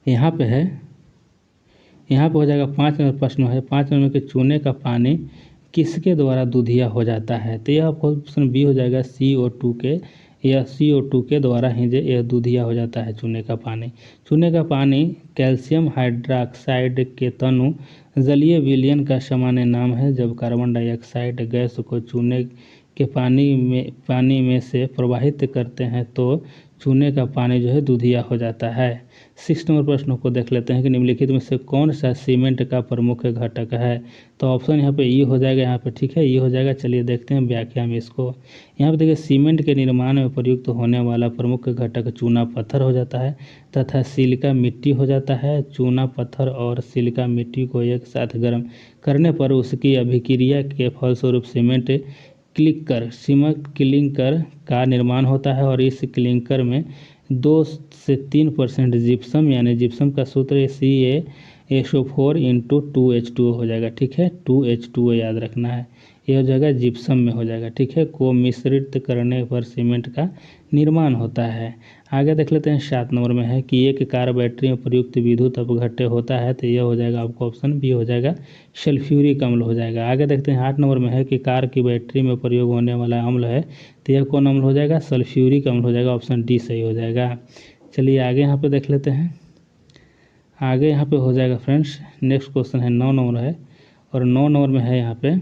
यहाँ पे हो जाएगा 5 नंबर प्रश्न है। 5 नंबर के चूने का पानी किसके द्वारा दूधिया हो जाता है? तो यह आपको ऑप्शन बी हो जाएगा CO2 के, या CO2 के द्वारा ही यह दूधिया हो जाता है चूने का पानी। चूने का पानी कैल्शियम हाइड्रॉक्साइड के तनु जलीय विलयन का सामान्य नाम है। जब कार्बन डाइऑक्साइड गैस को चूने के पानी में से प्रवाहित करते हैं तो चूने का पानी जो है दूधिया हो जाता है। 6 नंबर प्रश्नों को देख लेते हैं कि निम्नलिखित में से कौन सा सीमेंट का प्रमुख घटक है? तो ऑप्शन यहाँ पे ई हो जाएगा, यहाँ पे ठीक है ई हो जाएगा। चलिए देखते हैं व्याख्या में इसको। यहाँ पे देखिए, सीमेंट के निर्माण में प्रयुक्त होने वाला प्रमुख घटक चूना पत्थर हो जाता है तथा सिलिका मिट्टी हो जाता है। चूना पत्थर और सिलिका मिट्टी को एक साथ गर्म करने पर उसकी अभिक्रिया के फलस्वरूप सीमेंट क्लिंकर का निर्माण होता है और इस क्लिंकर में 2 से 3% जिप्सम, यानी जिप्सम का सूत्र CaSO4 × 2H2O हो जाएगा। ठीक है, 2H2O याद रखना है, यह हो जाएगा जिप्सम में हो जाएगा। ठीक है, को मिश्रित करने पर सीमेंट का निर्माण होता है। आगे देख लेते हैं, 7 नंबर में है कि एक कार बैटरी में प्रयुक्त विद्युत अपघट्य होता है। तो यह हो जाएगा आपको ऑप्शन बी हो जाएगा, सल्फ्यूरिक अम्ल हो जाएगा। आगे देखते हैं 8 नंबर में है कि कार की बैटरी में प्रयोग होने वाला अम्ल है। तो यह कौन अम्ल हो जाएगा? सल्फ्यूरिक अम्ल हो जाएगा। ऑप्शन डी सही हो जाएगा। चलिए आगे यहाँ पे देख लेते हैं, आगे यहाँ पे हो जाएगा फ्रेंड्स, नेक्स्ट क्वेश्चन है 9 नंबर है और 9 नंबर में है यहाँ पे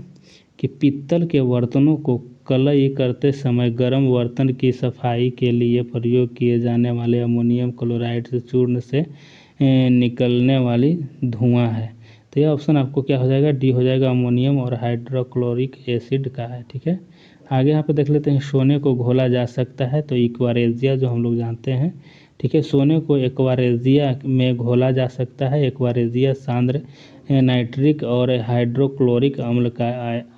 कि पीतल के बर्तनों को कलई करते समय गर्म बर्तन की सफाई के लिए प्रयोग किए जाने वाले अमोनियम क्लोराइड से चूर्ण से निकलने वाली धुआं है। तो यह ऑप्शन आपको क्या हो जाएगा? डी हो जाएगा, अमोनियम और हाइड्रोक्लोरिक एसिड का है। ठीक है, आगे यहाँ पे देख लेते हैं, सोने को घोला जा सकता है। तो एक्वारेजिया जो हम लोग जानते हैं, ठीक है, सोने को एक्वारेजिया में घोला जा सकता है। एक्वारेजिया सांद्र नाइट्रिक और हाइड्रोक्लोरिक अम्ल का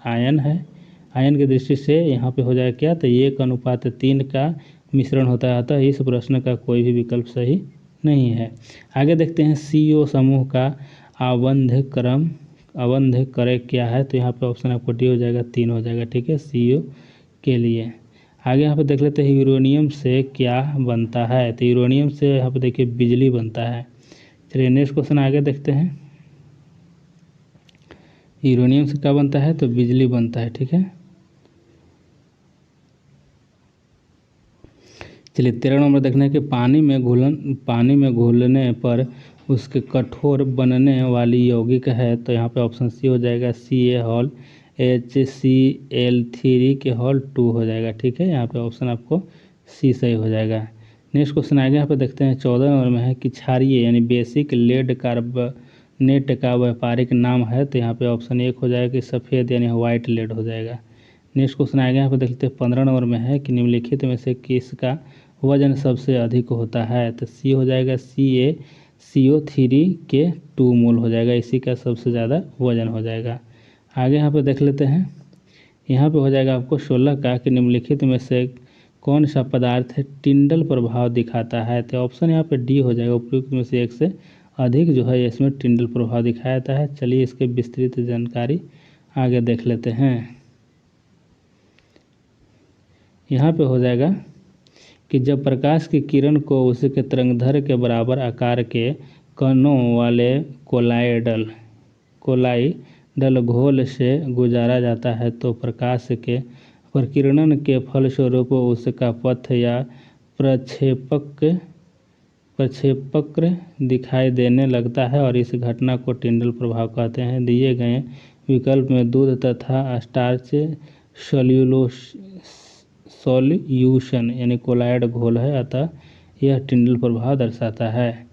आयन है। आयन की दृष्टि से यहाँ पे हो जाएगा क्या? तो 1:3 का मिश्रण होता है। अतः इस प्रश्न का कोई भी विकल्प सही नहीं है। आगे देखते हैं, CO समूह का आबंध क्रय क्या है? तो यहाँ पे ऑप्शन आपको डी हो जाएगा, 3 हो जाएगा। ठीक है, CO के लिए। आगे यहाँ पे देख लेते हैं, यूरेनियम से क्या बनता है? तो यूरेनियम से यहाँ पे देखिए बिजली बनता है। चलिए नेक्स्ट क्वेश्चन आगे देखते हैं, यूरेनियम से क्या बनता है? तो बिजली बनता है। ठीक है, चलिए 13 नंबर देखना है कि पानी में घुलने पर उसके कठोर बनने वाली यौगिक है। तो यहाँ पे ऑप्शन सी हो जाएगा, CaHCl3 के होल 2 हो जाएगा। ठीक है, यहाँ पे ऑप्शन आपको सी सही हो जाएगा। नेक्स्ट क्वेश्चन आगे यहाँ पे देखते हैं 14 नंबर में है कि क्षारीय यानी बेसिक लेड कार्बोनेट का व्यापारिक नाम है। तो यहाँ पे ऑप्शन 1 हो जाएगा कि सफ़ेद यानी वाइट लेड हो जाएगा। नेक्स्ट क्वेश्चन आगे यहाँ पे देखते हैं 15 नंबर में है कि निम्नलिखित में से किसका वजन सबसे अधिक होता है। तो सी हो जाएगा CaCO3 के 2 मोल हो जाएगा, इसी का सबसे ज़्यादा वजन हो जाएगा। आगे यहाँ पे देख लेते हैं, यहाँ पे हो जाएगा आपको 16 का कि निम्नलिखित में से कौन सा पदार्थ है टिंडल प्रभाव दिखाता है। तो ऑप्शन यहाँ पे डी हो जाएगा, उपयुक्त में से एक से अधिक जो है इसमें टिंडल प्रभाव दिखाया जाता है। चलिए इसके विस्तृत जानकारी आगे देख लेते हैं। यहाँ पे हो जाएगा कि जब प्रकाश की किरण को उसके तरंगदैर्घ्य के बराबर आकार के कणों वाले कोलाइडल घोल से गुजारा जाता है तो प्रकाश के प्रकीर्णन के फलस्वरूप उसका पथ या प्रक्षेपक दिखाई देने लगता है और इस घटना को टिंडल प्रभाव कहते हैं। दिए गए विकल्प में दूध तथा स्टार्च सॉल्यूशन यानी कोलाइड घोल है, अतः यह टिंडल प्रभाव दर्शाता है।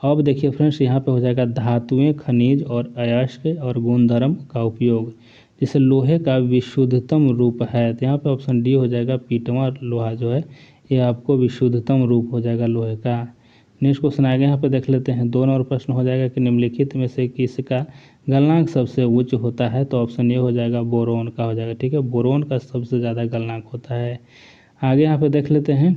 अब देखिए फ्रेंड्स, यहाँ पे हो जाएगा धातुएं, खनिज और अयस्क और गुणधर्म का उपयोग। जैसे लोहे का विशुद्धतम रूप है, तो यहाँ पे ऑप्शन डी हो जाएगा, पीटवा लोहा जो है ये आपको विशुद्धतम रूप हो जाएगा लोहे का। नेक्स्ट क्वेश्चन आगे यहाँ पे देख लेते हैं। 2 नंबर प्रश्न हो जाएगा कि निम्नलिखित में से किसका गलनांक सबसे उच्च होता है। तो ऑप्शन ए हो जाएगा, बोरोन का हो जाएगा। ठीक है, बोरोन का सबसे ज़्यादा गलनांक होता है। आगे यहाँ पे देख लेते हैं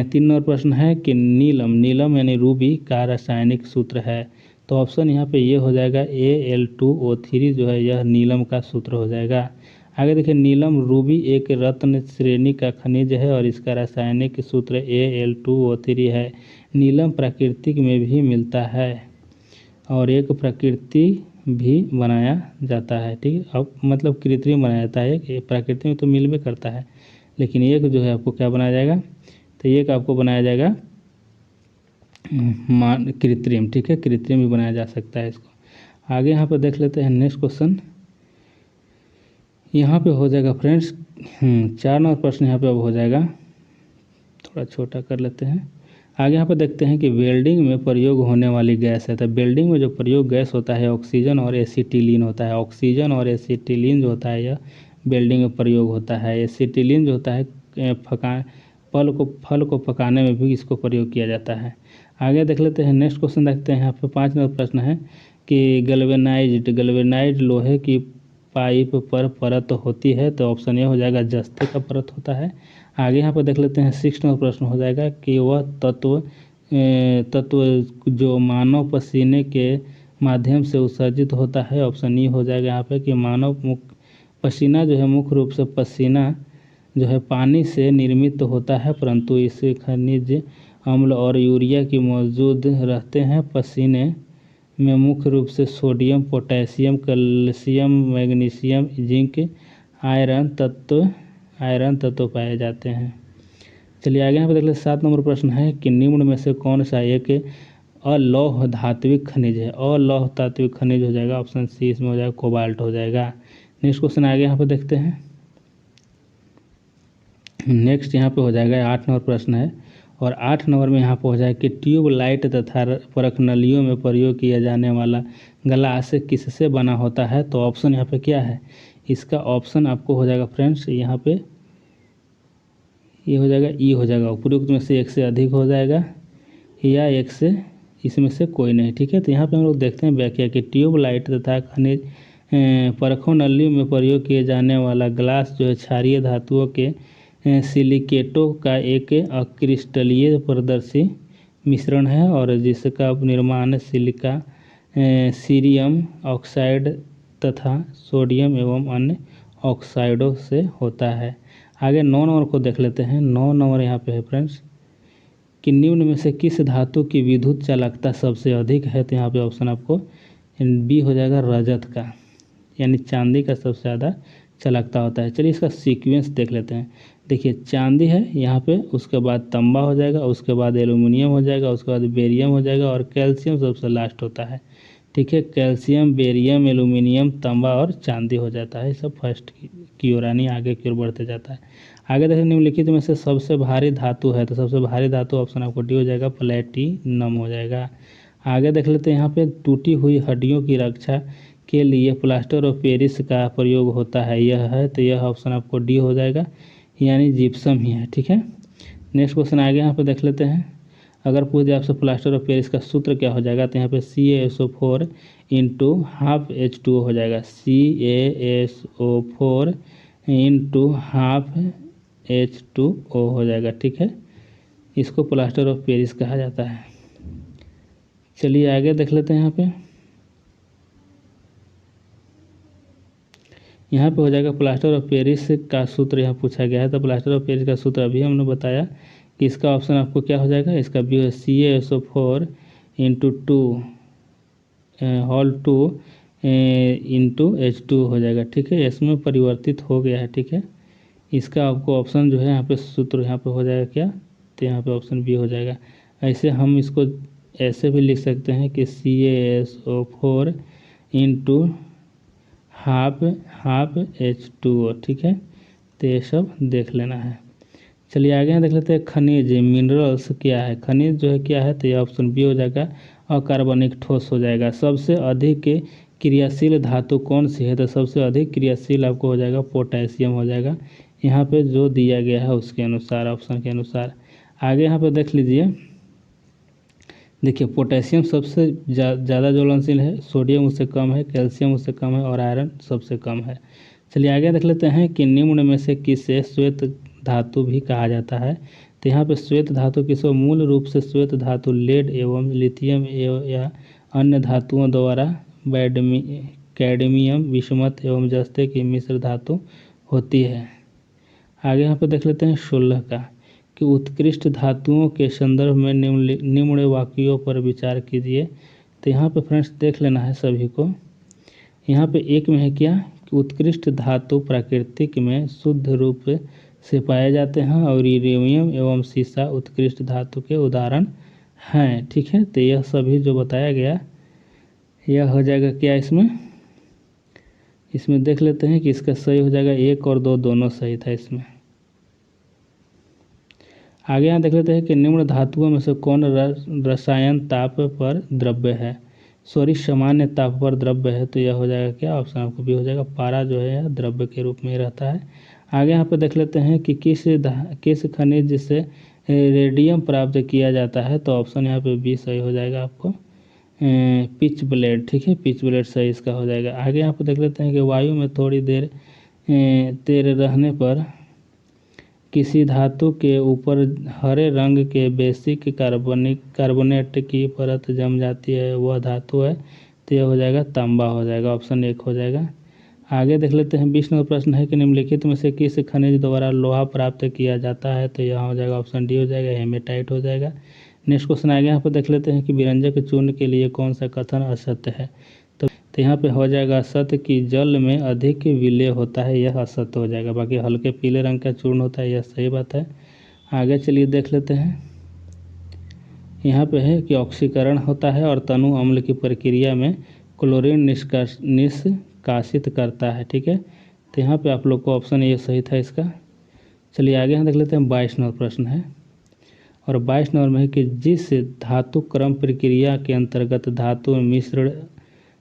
3 नंबर प्रश्न है कि नीलम यानी रूबी का रासायनिक सूत्र है। तो ऑप्शन यहाँ पे ये हो जाएगा Al2O3 जो है यह नीलम का सूत्र हो जाएगा। आगे देखिए, नीलम रूबी एक रत्न श्रेणी का खनिज है और इसका रासायनिक सूत्र Al2O3 है। नीलम प्राकृतिक में भी मिलता है और एक प्रकृति भी बनाया जाता है। ठीक है, अब मतलब कृत्रिम बनाया जाता है, प्रकृति में तो मिल भी करता है, लेकिन एक जो है आपको क्या बनाया जाएगा, तो एक आपको बनाया जाएगा कृत्रिम। ठीक है, कृत्रिम भी बनाया जा सकता है इसको। आगे यहाँ पर देख लेते हैं नेक्स्ट क्वेश्चन। यहाँ पे हो जाएगा फ्रेंड्स 4 नंबर प्रश्न यहाँ पे अब हो जाएगा, थोड़ा छोटा कर लेते हैं। आगे यहाँ पर देखते हैं कि वेल्डिंग में प्रयोग होने वाली गैस है। तो वेल्डिंग में जो प्रयोग गैस होता है ऑक्सीजन और एसिटिलीन होता है। ऑक्सीजन और एसिटिलीन जो होता है यह वेल्डिंग में प्रयोग होता है। एसिटिलीन जो होता है फल को पकाने में भी इसको प्रयोग किया जाता है। आगे देख लेते हैं नेक्स्ट क्वेश्चन देखते हैं। यहाँ पे 5 नंबर प्रश्न है कि गैल्वेनाइज्ड लोहे की पाइप पर परत होती है। तो ऑप्शन ए हो जाएगा, जस्ते का परत होता है। आगे यहाँ पर देख लेते हैं 6 नंबर प्रश्न हो जाएगा कि वह तत्व जो मानव पसीने के माध्यम से उत्सर्जित होता है। ऑप्शन ई हो जाएगा यहाँ पे कि मानव पसीना जो है मुख्य रूप से पसीना जो है पानी से निर्मित होता है, परंतु इसे खनिज अम्ल और यूरिया की मौजूद रहते हैं। पसीने में मुख्य रूप से sodium, potassium, calcium, magnesium, zinc, iron तत्व पाए जाते हैं। चलिए आगे यहाँ पर देख लेते 7 नंबर प्रश्न है कि निम्न में से कौन सा एक अलौह धात्विक खनिज है। अलौह धात्विक खनिज हो जाएगा, ऑप्शन सी इसमें हो जाएगा, कोबाल्ट हो जाएगा। नेक्स्ट क्वेश्चन आगे यहाँ पर देखते हैं। नेक्स्ट यहाँ पे हो जाएगा 8 नंबर प्रश्न है और 8 नंबर में यहाँ पर हो जाएगा कि ट्यूबलाइट तथा परखनलियों में प्रयोग किया जाने वाला ग्लास किससे बना होता है। तो ऑप्शन यहाँ पे क्या है, इसका ऑप्शन आपको हो जाएगा फ्रेंड्स यहाँ पे ये हो जाएगा, ई हो जाएगा, उपयुक्त में से एक से अधिक हो जाएगा या एक से इसमें से कोई नहीं। ठीक है, तो यहाँ पे हम लोग देखते हैं व्याख्या कि ट्यूबलाइट तथा खनिज परखों नलियों में प्रयोग किए जाने वाला ग्लास जो है क्षारीय धातुओं के सिलिकेटों का एक अक्रिस्टलीय पारदर्शी मिश्रण है और जिसका निर्माण सिलिका, सीरियम ऑक्साइड तथा सोडियम एवं अन्य ऑक्साइडों से होता है। आगे 9 नंबर को देख लेते हैं। 9 नंबर यहाँ पे है फ्रेंड्स कि निम्न में से किस धातु की विद्युत चालकता सबसे अधिक है। तो यहाँ पे ऑप्शन आपको बी हो जाएगा, रजत का, यानी चांदी का सबसे ज़्यादा चालकता होता है। चलिए इसका सीक्वेंस देख लेते हैं। देखिए चांदी है यहाँ पे, उसके बाद तांबा हो जाएगा, उसके बाद एल्यूमिनियम हो जाएगा, उसके बाद बेरियम हो जाएगा और कैल्शियम सबसे लास्ट होता है। ठीक है, कैल्शियम, बेरियम, एल्यूमिनियम, तांबा और चांदी हो जाता है। सब फर्स्ट की ओर यानी आगे की ओर बढ़ते जाता है। आगे देखिए निम्नलिखित में से सबसे भारी धातु है, तो सबसे भारी धातु ऑप्शन आपको डी हो जाएगा, प्लेटिनम हो जाएगा। आगे देख लेते हैं यहाँ पे टूटी हुई हड्डियों की रक्षा के लिए प्लास्टर ऑफ पेरिस का प्रयोग होता है, यह है, तो यह ऑप्शन आपको डी हो जाएगा, यानी जिप्सम ही है। ठीक है, नेक्स्ट क्वेश्चन आगे यहाँ पे देख लेते हैं। अगर पूछ जाए आपसे प्लास्टर ऑफ पेरिस का सूत्र क्या हो जाएगा, तो यहाँ पे CaSO4 इंटू हाफ H2O हो जाएगा, CaSO4 इंटू हाफ H2O हो जाएगा। ठीक है, इसको प्लास्टर ऑफ पेरिस कहा जाता है। चलिए आगे देख लेते हैं। यहाँ पे हो जाएगा प्लास्टर ऑफ पेरिस का सूत्र यहाँ पूछा गया है, तो प्लास्टर ऑफ पेरिस का सूत्र अभी हमने बताया कि इसका ऑप्शन आपको क्या हो जाएगा, इसका भी CaSO4 into 2 whole 2 into H2 हो जाएगा। ठीक है, इसमें परिवर्तित हो गया है। ठीक है, इसका आपको ऑप्शन जो है यहाँ पे सूत्र यहाँ पे हो जाएगा क्या, तो यहाँ पे ऑप्शन बी हो जाएगा। ऐसे हम इसको ऐसे भी लिख सकते हैं कि CaSO4 इंटू हाफ H2O। ठीक है, तो ये सब देख लेना है। चलिए आगे यहाँ देख लेते हैं खनिज मिनरल्स क्या है। खनिज जो है क्या है, तो ये ऑप्शन बी हो जाएगा, अकार्बनिक ठोस हो जाएगा। सबसे अधिक क्रियाशील धातु कौन सी है, तो सबसे अधिक क्रियाशील आपको हो जाएगा पोटेशियम हो जाएगा, यहाँ पे जो दिया गया है उसके अनुसार, ऑप्शन के अनुसार। आगे यहाँ पे देख लीजिए, देखिए पोटेशियम सबसे ज़्यादा ज्वलनशील है, सोडियम उससे कम है, कैल्शियम उससे कम है और आयरन सबसे कम है। चलिए आगे देख लेते हैं कि निम्न में से किसे श्वेत धातु भी कहा जाता है, तो यहाँ पे श्वेत धातु किसको, मूल रूप से श्वेत धातु लेड एवं लिथियम या अन्य धातुओं द्वारा कैडमियम विषमत एवं जस्ते की मिश्र धातु होती है। आगे यहाँ पे देख लेते हैं 16 का, कि उत्कृष्ट धातुओं के संदर्भ में निम्न वाक्यों पर विचार कीजिए। तो यहाँ पे फ्रेंड्स देख लेना है सभी को। यहाँ पे एक में है क्या, कि उत्कृष्ट धातु प्राकृतिक में शुद्ध रूप से पाए जाते हैं और यूरेनियम एवं सीसा उत्कृष्ट धातु के उदाहरण हैं। ठीक है, तो यह सभी जो बताया गया यह हो जाएगा क्या, इसमें देख लेते हैं कि इसका सही हो जाएगा 1 और 2 दोनों सही था इसमें। आगे यहाँ देख लेते हैं कि निम्न धातुओं में से कौन रसायन ताप पर द्रव्य है, सामान्य ताप पर द्रव्य है, तो यह हो जाएगा क्या, ऑप्शन आपको भी हो जाएगा, पारा जो है द्रव्य के रूप में रहता है। आगे यहाँ पे देख लेते हैं कि किस खनिज से रेडियम प्राप्त किया जाता है, तो ऑप्शन यहाँ पे बी सही हो जाएगा आपको, पिच ब्लेड। ठीक है, पिच ब्लेड सही इसका हो जाएगा। आगे यहाँ पे देख लेते हैं कि वायु में थोड़ी देर रहने पर किसी धातु के ऊपर हरे रंग के बेसिक कार्बोनेट की परत जम जाती है, वह धातु है, तो यह हो जाएगा तांबा हो जाएगा, ऑप्शन 1 हो जाएगा। आगे देख लेते हैं 20 नंबर प्रश्न है कि निम्नलिखित में से किस खनिज द्वारा लोहा प्राप्त किया जाता है, तो यहाँ हो जाएगा ऑप्शन डी हो जाएगा, हेमेटाइट हो जाएगा। नेक्स्ट क्वेश्चन आगे यहाँ पर देख लेते हैं कि विरंजक चूर्ण के लिए कौन सा कथन असत्य है, तो यहाँ पे हो जाएगा असत्य कि जल में अधिक विलय होता है, यह असत्य हो जाएगा। बाकी हल्के पीले रंग का चूर्ण होता है, यह सही बात है। आगे चलिए देख लेते हैं, यहाँ पे है कि ऑक्सीकरण होता है और तनु अम्ल की प्रक्रिया में क्लोरीन निष्कासित करता है। ठीक है, तो यहाँ पे आप लोग को ऑप्शन ये सही था इसका। चलिए आगे यहाँ देख लेते हैं 22 नंबर प्रश्न है, और 22 नंबर में है कि जिस धातु क्रम प्रक्रिया के अंतर्गत धातु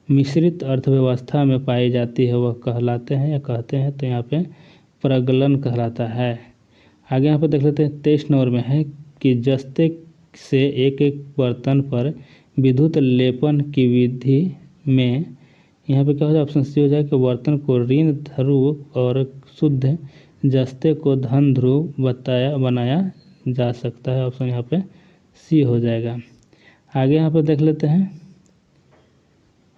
मिश्रित अर्थव्यवस्था में पाई जाती है वह कहलाते हैं या कहते हैं, तो यहाँ पे प्रगलन कहलाता है। आगे यहाँ पे देख लेते हैं 23 नंबर में है कि जस्ते से एक एक बर्तन पर विद्युत लेपन की विधि में, यहाँ पे क्या हो जाए, ऑप्शन सी हो जाए कि बर्तन को ऋण ध्रुव और शुद्ध जस्ते को धन ध्रुव बनाया जा सकता है, ऑप्शन यहाँ पे सी हो जाएगा। आगे यहाँ पे देख लेते हैं,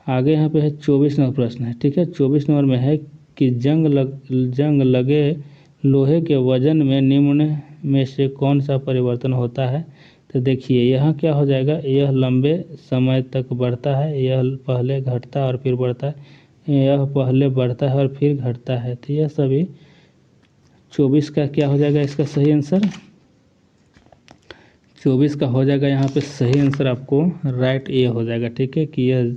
आगे यहाँ पे है 24 नंबर प्रश्न है। ठीक है, 24 नंबर में है कि जंग लगे लोहे के वजन में निम्न में से कौन सा परिवर्तन होता है, तो देखिए यहाँ क्या हो जाएगा, यह लंबे समय तक बढ़ता है, यह पहले घटता है और फिर बढ़ता है, यह पहले बढ़ता है और फिर घटता है, तो यह सभी 24 का क्या हो जाएगा इसका सही आंसर, 24 का हो जाएगा यहाँ पे सही आंसर आपको राइट ए हो जाएगा। ठीक है, कि यह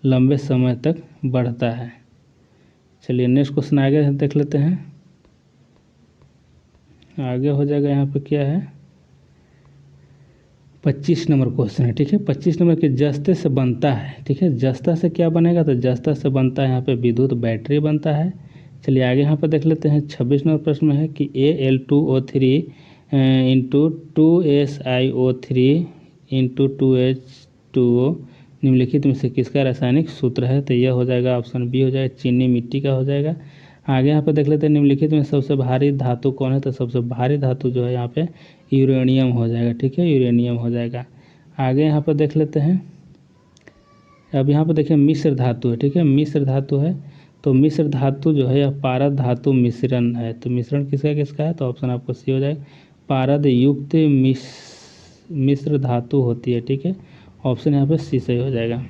लंबे समय तक बढ़ता है। चलिए नेक्स्ट क्वेश्चन आगे देख लेते हैं। आगे हो जाएगा यहाँ पे क्या है 25 नंबर क्वेश्चन है। ठीक है, 25 नंबर के जस्ते से बनता है। ठीक है, जस्ता से क्या बनेगा, तो जस्ता से बनता है यहाँ पे विद्युत बैटरी बनता है। चलिए आगे यहाँ पर देख लेते हैं 26 नंबर प्रश्न में है कि Al2O3 into 2SiO3 into 2H2O निम्नलिखित में से किसका रासायनिक सूत्र है, तो यह हो जाएगा ऑप्शन बी हो जाएगा चीनी मिट्टी का हो जाएगा। आगे यहाँ पर देख लेते हैं निम्नलिखित में सबसे भारी धातु कौन है, तो सबसे भारी धातु जो है यहाँ पे यूरेनियम हो जाएगा। ठीक है, यूरेनियम हो जाएगा। आगे यहाँ पर देख लेते हैं, अब यहाँ पर देखिए मिश्र धातु है। ठीक है, मिश्र धातु है, तो मिश्र धातु जो है यह पारद धातु मिश्रण है। तो मिश्रण किसका किसका है, तो ऑप्शन आपको सी हो जाएगा, पारद युक्त मिश्र धातु होती है। ठीक है, ऑप्शन यहाँ पे सी सही हो जाएगा।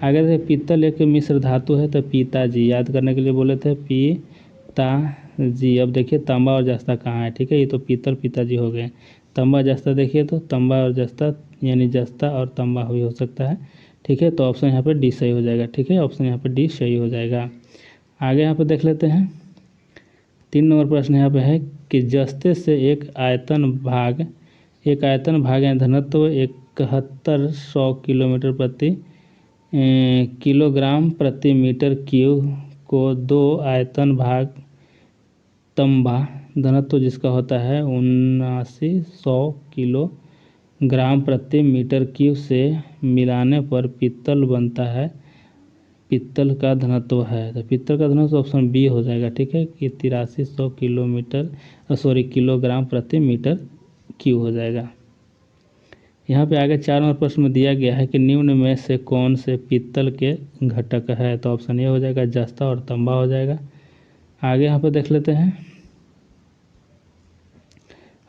आगे देखिए पीतल एक मिश्र धातु है, तो पिताजी याद करने के लिए बोले थे पिताजी। अब देखिए तांबा और जस्ता कहाँ है। ठीक है, ये तो पीतल पिताजी हो गए। तांबा जस्ता देखिए तो तांबा और जस्ता यानी जस्ता और तांबा भी हो सकता है। ठीक है, तो ऑप्शन यहाँ पे डी सही हो जाएगा। ठीक है, ऑप्शन यहाँ पे डी सही हो जाएगा। आगे यहाँ पे देख लेते हैं 3 नंबर प्रश्न यहाँ पे है कि जस्ते से एक आयतन भाग यानी घनत्व 7100 किलोमीटर प्रति किलोग्राम प्रति मीटर क्यूब को 2 आयतन भाग तांबा घनत्व जिसका होता है 7900 किलोग्राम प्रति मीटर क्यूब से मिलाने पर पित्तल बनता है, पित्तल का घनत्व है। तो पित्तल का घनत्व ऑप्शन बी हो जाएगा। ठीक है, कि 8300 किलोग्राम प्रति मीटर क्यूब हो जाएगा। यहाँ पे आगे 4 नंबर प्रश्न में दिया गया है कि निम्न में से कौन से पित्तल के घटक है, तो ऑप्शन ए हो जाएगा जस्ता और तांबा हो जाएगा। आगे यहाँ पे देख लेते हैं,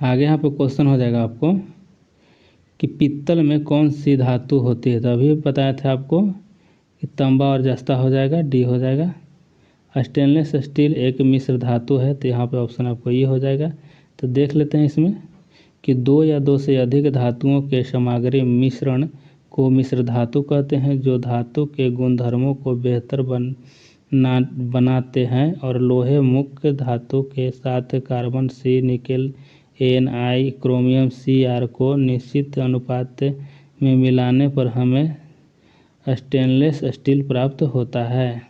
आगे यहाँ पे क्वेश्चन हो जाएगा आपको कि पित्तल में कौन सी धातु होती है, तो अभी बताया था आपको कि तांबा और जस्ता हो जाएगा, डी हो जाएगा। स्टेनलेस स्टील एक मिश्र धातु है, तो यहाँ पे ऑप्शन आपको ये हो जाएगा। तो देख लेते हैं इसमें कि 2 या 2 से अधिक धातुओं के सामग्री मिश्रण को मिश्र धातु कहते हैं, जो धातु के गुणधर्मों को बेहतर बनाते हैं और लोहे मुख्य धातु के साथ carbon C, nickel Ni, chromium Cr को निश्चित अनुपात में मिलाने पर हमें स्टेनलेस स्टील प्राप्त होता है।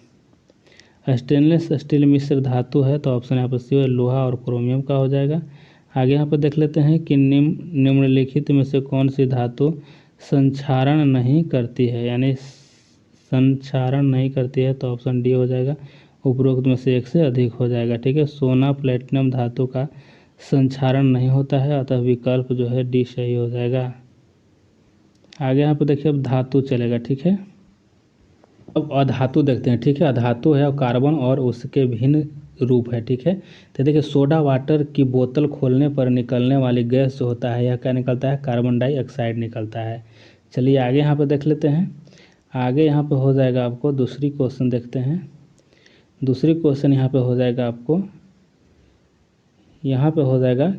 स्टेनलेस स्टील मिश्र धातु है, तो ऑप्शन यहाँ पर सी है लोहा और क्रोमियम का हो जाएगा। आगे यहाँ पर देख लेते हैं कि निम्नलिखित में से कौन सी धातु संक्षारण नहीं करती है, यानी संक्षारण नहीं करती है, तो ऑप्शन डी हो जाएगा। उपरोक्त में से एक से अधिक हो जाएगा। ठीक है, सोना प्लेटिनम धातु का संक्षारण नहीं होता है, अतः विकल्प जो है डी सही हो जाएगा। आगे यहाँ पे देखिए अब धातु चलेगा। ठीक है, अब अधातु देखते हैं। ठीक है, अधातु है और कार्बन और उसके भिन्न रूप है। ठीक है, तो देखिए सोडा वाटर की बोतल खोलने पर निकलने वाली गैस जो होता है यह क्या निकलता है, कार्बन डाइऑक्साइड निकलता है। चलिए आगे यहाँ पे देख लेते हैं। आगे यहाँ पे हो जाएगा आपको दूसरी क्वेश्चन देखते हैं। दूसरी क्वेश्चन यहाँ पे हो जाएगा आपको, यहाँ पे हो जाएगा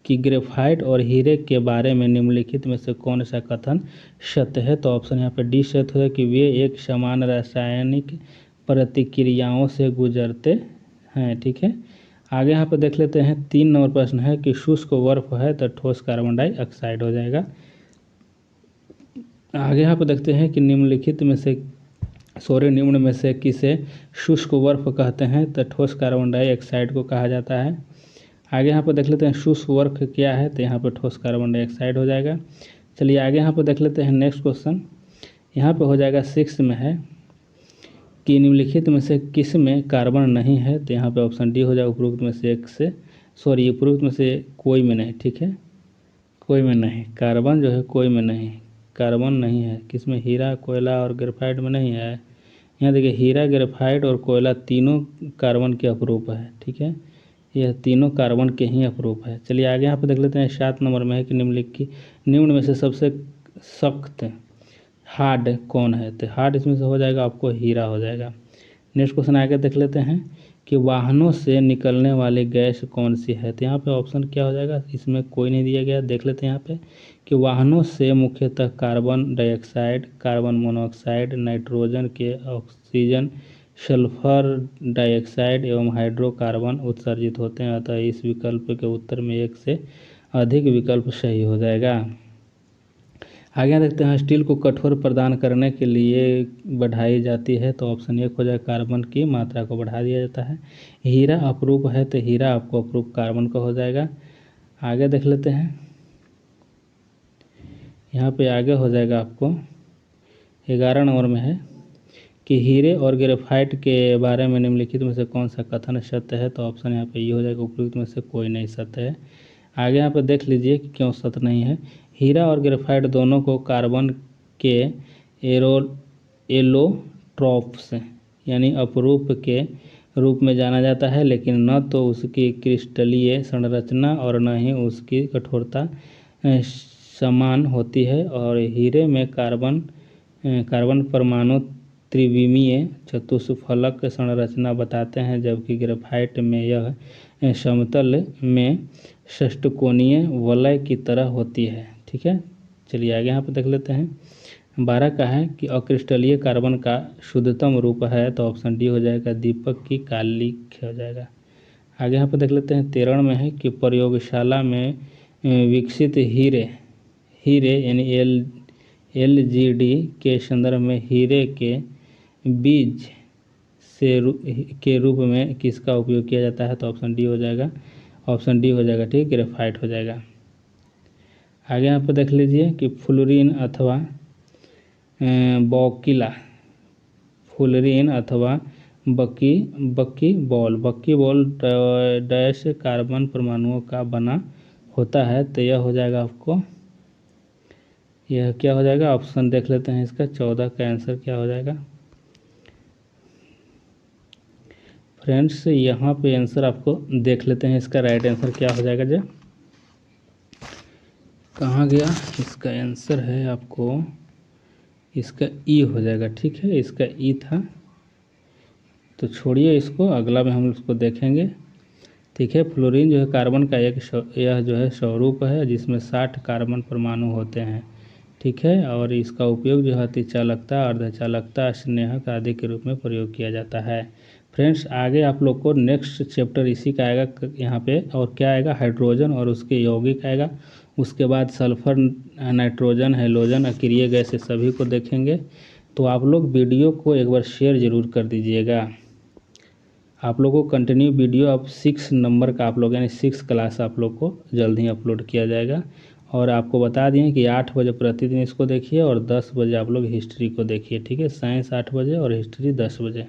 कि ग्रेफाइट और हीरे के बारे में निम्नलिखित में से कौन सा कथन सत्य है, तो ऑप्शन यहाँ पे डी सत्य है कि वे एक समान रासायनिक प्रतिक्रियाओं से गुजरते हैं। ठीक है, आगे यहाँ पे देख लेते हैं 3 नंबर प्रश्न है कि शुष्क बर्फ है तो ठोस कार्बन डाइऑक्साइड हो जाएगा। आगे यहाँ पे देखते हैं कि निम्न में से किसे शुष्क बर्फ कहते हैं, तो ठोस कार्बन डाइऑक्साइड को कहा जाता है। आगे यहाँ पर देख लेते हैं शुष्क बर्फ क्या है, तो यहाँ पर ठोस कार्बन डाइऑक्साइड हो जाएगा। चलिए आगे यहाँ पर देख लेते हैं नेक्स्ट क्वेश्चन। यहाँ पे हो जाएगा 6 में है कि निम्नलिखित में से किस में कार्बन नहीं है, तो यहाँ पे ऑप्शन डी हो जाएगा उपरोक्त में से उपरोक्त में से कोई में नहीं। ठीक है, कोई में नहीं, कार्बन जो है कोई में नहीं, कार्बन नहीं है। किसमें, हीरा, कोयला और ग्रेफाइट में नहीं है। यहाँ देखिए हीरा, ग्रेफाइट और कोयला तीनों कार्बन के अपरूप है। ठीक है, यह तीनों कार्बन के ही अपरूप है। चलिए आगे यहाँ पे देख लेते हैं 7 नंबर में है कि निम्न में से सबसे सख्त हार्ड कौन है, तो हार्ड इसमें से हो जाएगा आपको हीरा हो जाएगा। नेक्स्ट क्वेश्चन आगे देख लेते हैं कि वाहनों से निकलने वाली गैस कौन सी है, तो यहाँ पे ऑप्शन क्या हो जाएगा, इसमें कोई नहीं दिया गया। देख लेते हैं यहाँ पे कि वाहनों से मुख्यतः carbon dioxide, carbon monoxide, nitrogen के ऑक्सीजन सल्फर डाइऑक्साइड एवं हाइड्रोकार्बन उत्सर्जित होते हैं। अतः इस विकल्प के उत्तर में एक से अधिक विकल्प सही हो जाएगा। आगे देखते हैं, स्टील को कठोर प्रदान करने के लिए बढ़ाई जाती है, तो ऑप्शन 1 हो जाएगा कार्बन की मात्रा को बढ़ा दिया जाता है। हीरा अपरूप है तो हीरा आपको अपरूप कार्बन का हो जाएगा। आगे देख लेते हैं, यहाँ पे आगे हो जाएगा आपको 11 नंबर में है कि हीरे और ग्रेफाइट के बारे में निम्नलिखित में से कौन सा कथन सत्य है, तो ऑप्शन यहाँ पे ये हो जाएगा उपयुक्त में से कोई नहीं सत्य है। आगे यहाँ पे देख लीजिए कि क्यों सत्य नहीं है। हीरा और ग्रेफाइट दोनों को कार्बन के एलोट्रॉप्स यानी अपरूप के रूप में जाना जाता है, लेकिन न तो उसकी क्रिस्टलीय संरचना और न ही उसकी कठोरता समान होती है। और हीरे में कार्बन परमाणु त्रिविमीय चतुष्फलक संरचना बताते हैं, जबकि ग्रेफाइट में यह समतल में षष्ठकोणीय वलय की तरह होती है। ठीक है, चलिए आगे यहाँ पर देख लेते हैं। 12 का है कि अक्रिस्टलीय कार्बन का शुद्धतम रूप है, तो ऑप्शन डी हो जाएगा दीपक की काली हो जाएगा। आगे यहाँ पर देख लेते हैं 13 में है कि प्रयोगशाला में विकसित हीरे यानी LGD के संदर्भ में हीरे के बीज के रूप में किसका उपयोग किया जाता है, तो ऑप्शन डी हो जाएगा। ऑप्शन डी हो जाएगा, ठीक, ग्रेफाइट हो जाएगा। आगे यहाँ पर देख लीजिए कि फ्लोरीन अथवा बक्की बॉल डैश कार्बन परमाणुओं का बना होता है, तो यह हो जाएगा आपको, यह क्या हो जाएगा, ऑप्शन देख लेते हैं इसका 14 का आंसर क्या हो जाएगा। फ्रेंड्स यहाँ पे आंसर आपको देख लेते हैं, इसका राइट आंसर क्या हो जाएगा। जो कहाँ गया, इसका आंसर है आपको, इसका ई हो जाएगा। ठीक है, इसका ई था, तो छोड़िए इसको, अगला में हम उसको देखेंगे। ठीक है, फ्लोरीन जो है कार्बन का यह जो है स्वरूप है जिसमें 60 कार्बन परमाणु होते हैं। ठीक है, और इसका उपयोग जो है अतिचालकता, अर्धचालकता, स्नेहक आदि के रूप में प्रयोग किया जाता है। फ्रेंड्स आगे आप लोग को नेक्स्ट चैप्टर इसी का आएगा यहाँ पे, और क्या आएगा, हाइड्रोजन और उसके यौगिक आएगा। उसके बाद सल्फर, नाइट्रोजन, हैलोजन, अक्रिय गैस, सभी को देखेंगे। तो आप लोग वीडियो को एक बार शेयर ज़रूर कर दीजिएगा। आप लोगों को कंटिन्यू वीडियो अब 6 नंबर का आप लोग यानी 6 क्लास आप लोग को जल्द ही अपलोड किया जाएगा। और आपको बता दिए कि 8 बजे प्रतिदिन इसको देखिए और 10 बजे आप लोग हिस्ट्री को देखिए। ठीक है, साइंस 8 बजे और हिस्ट्री 10 बजे।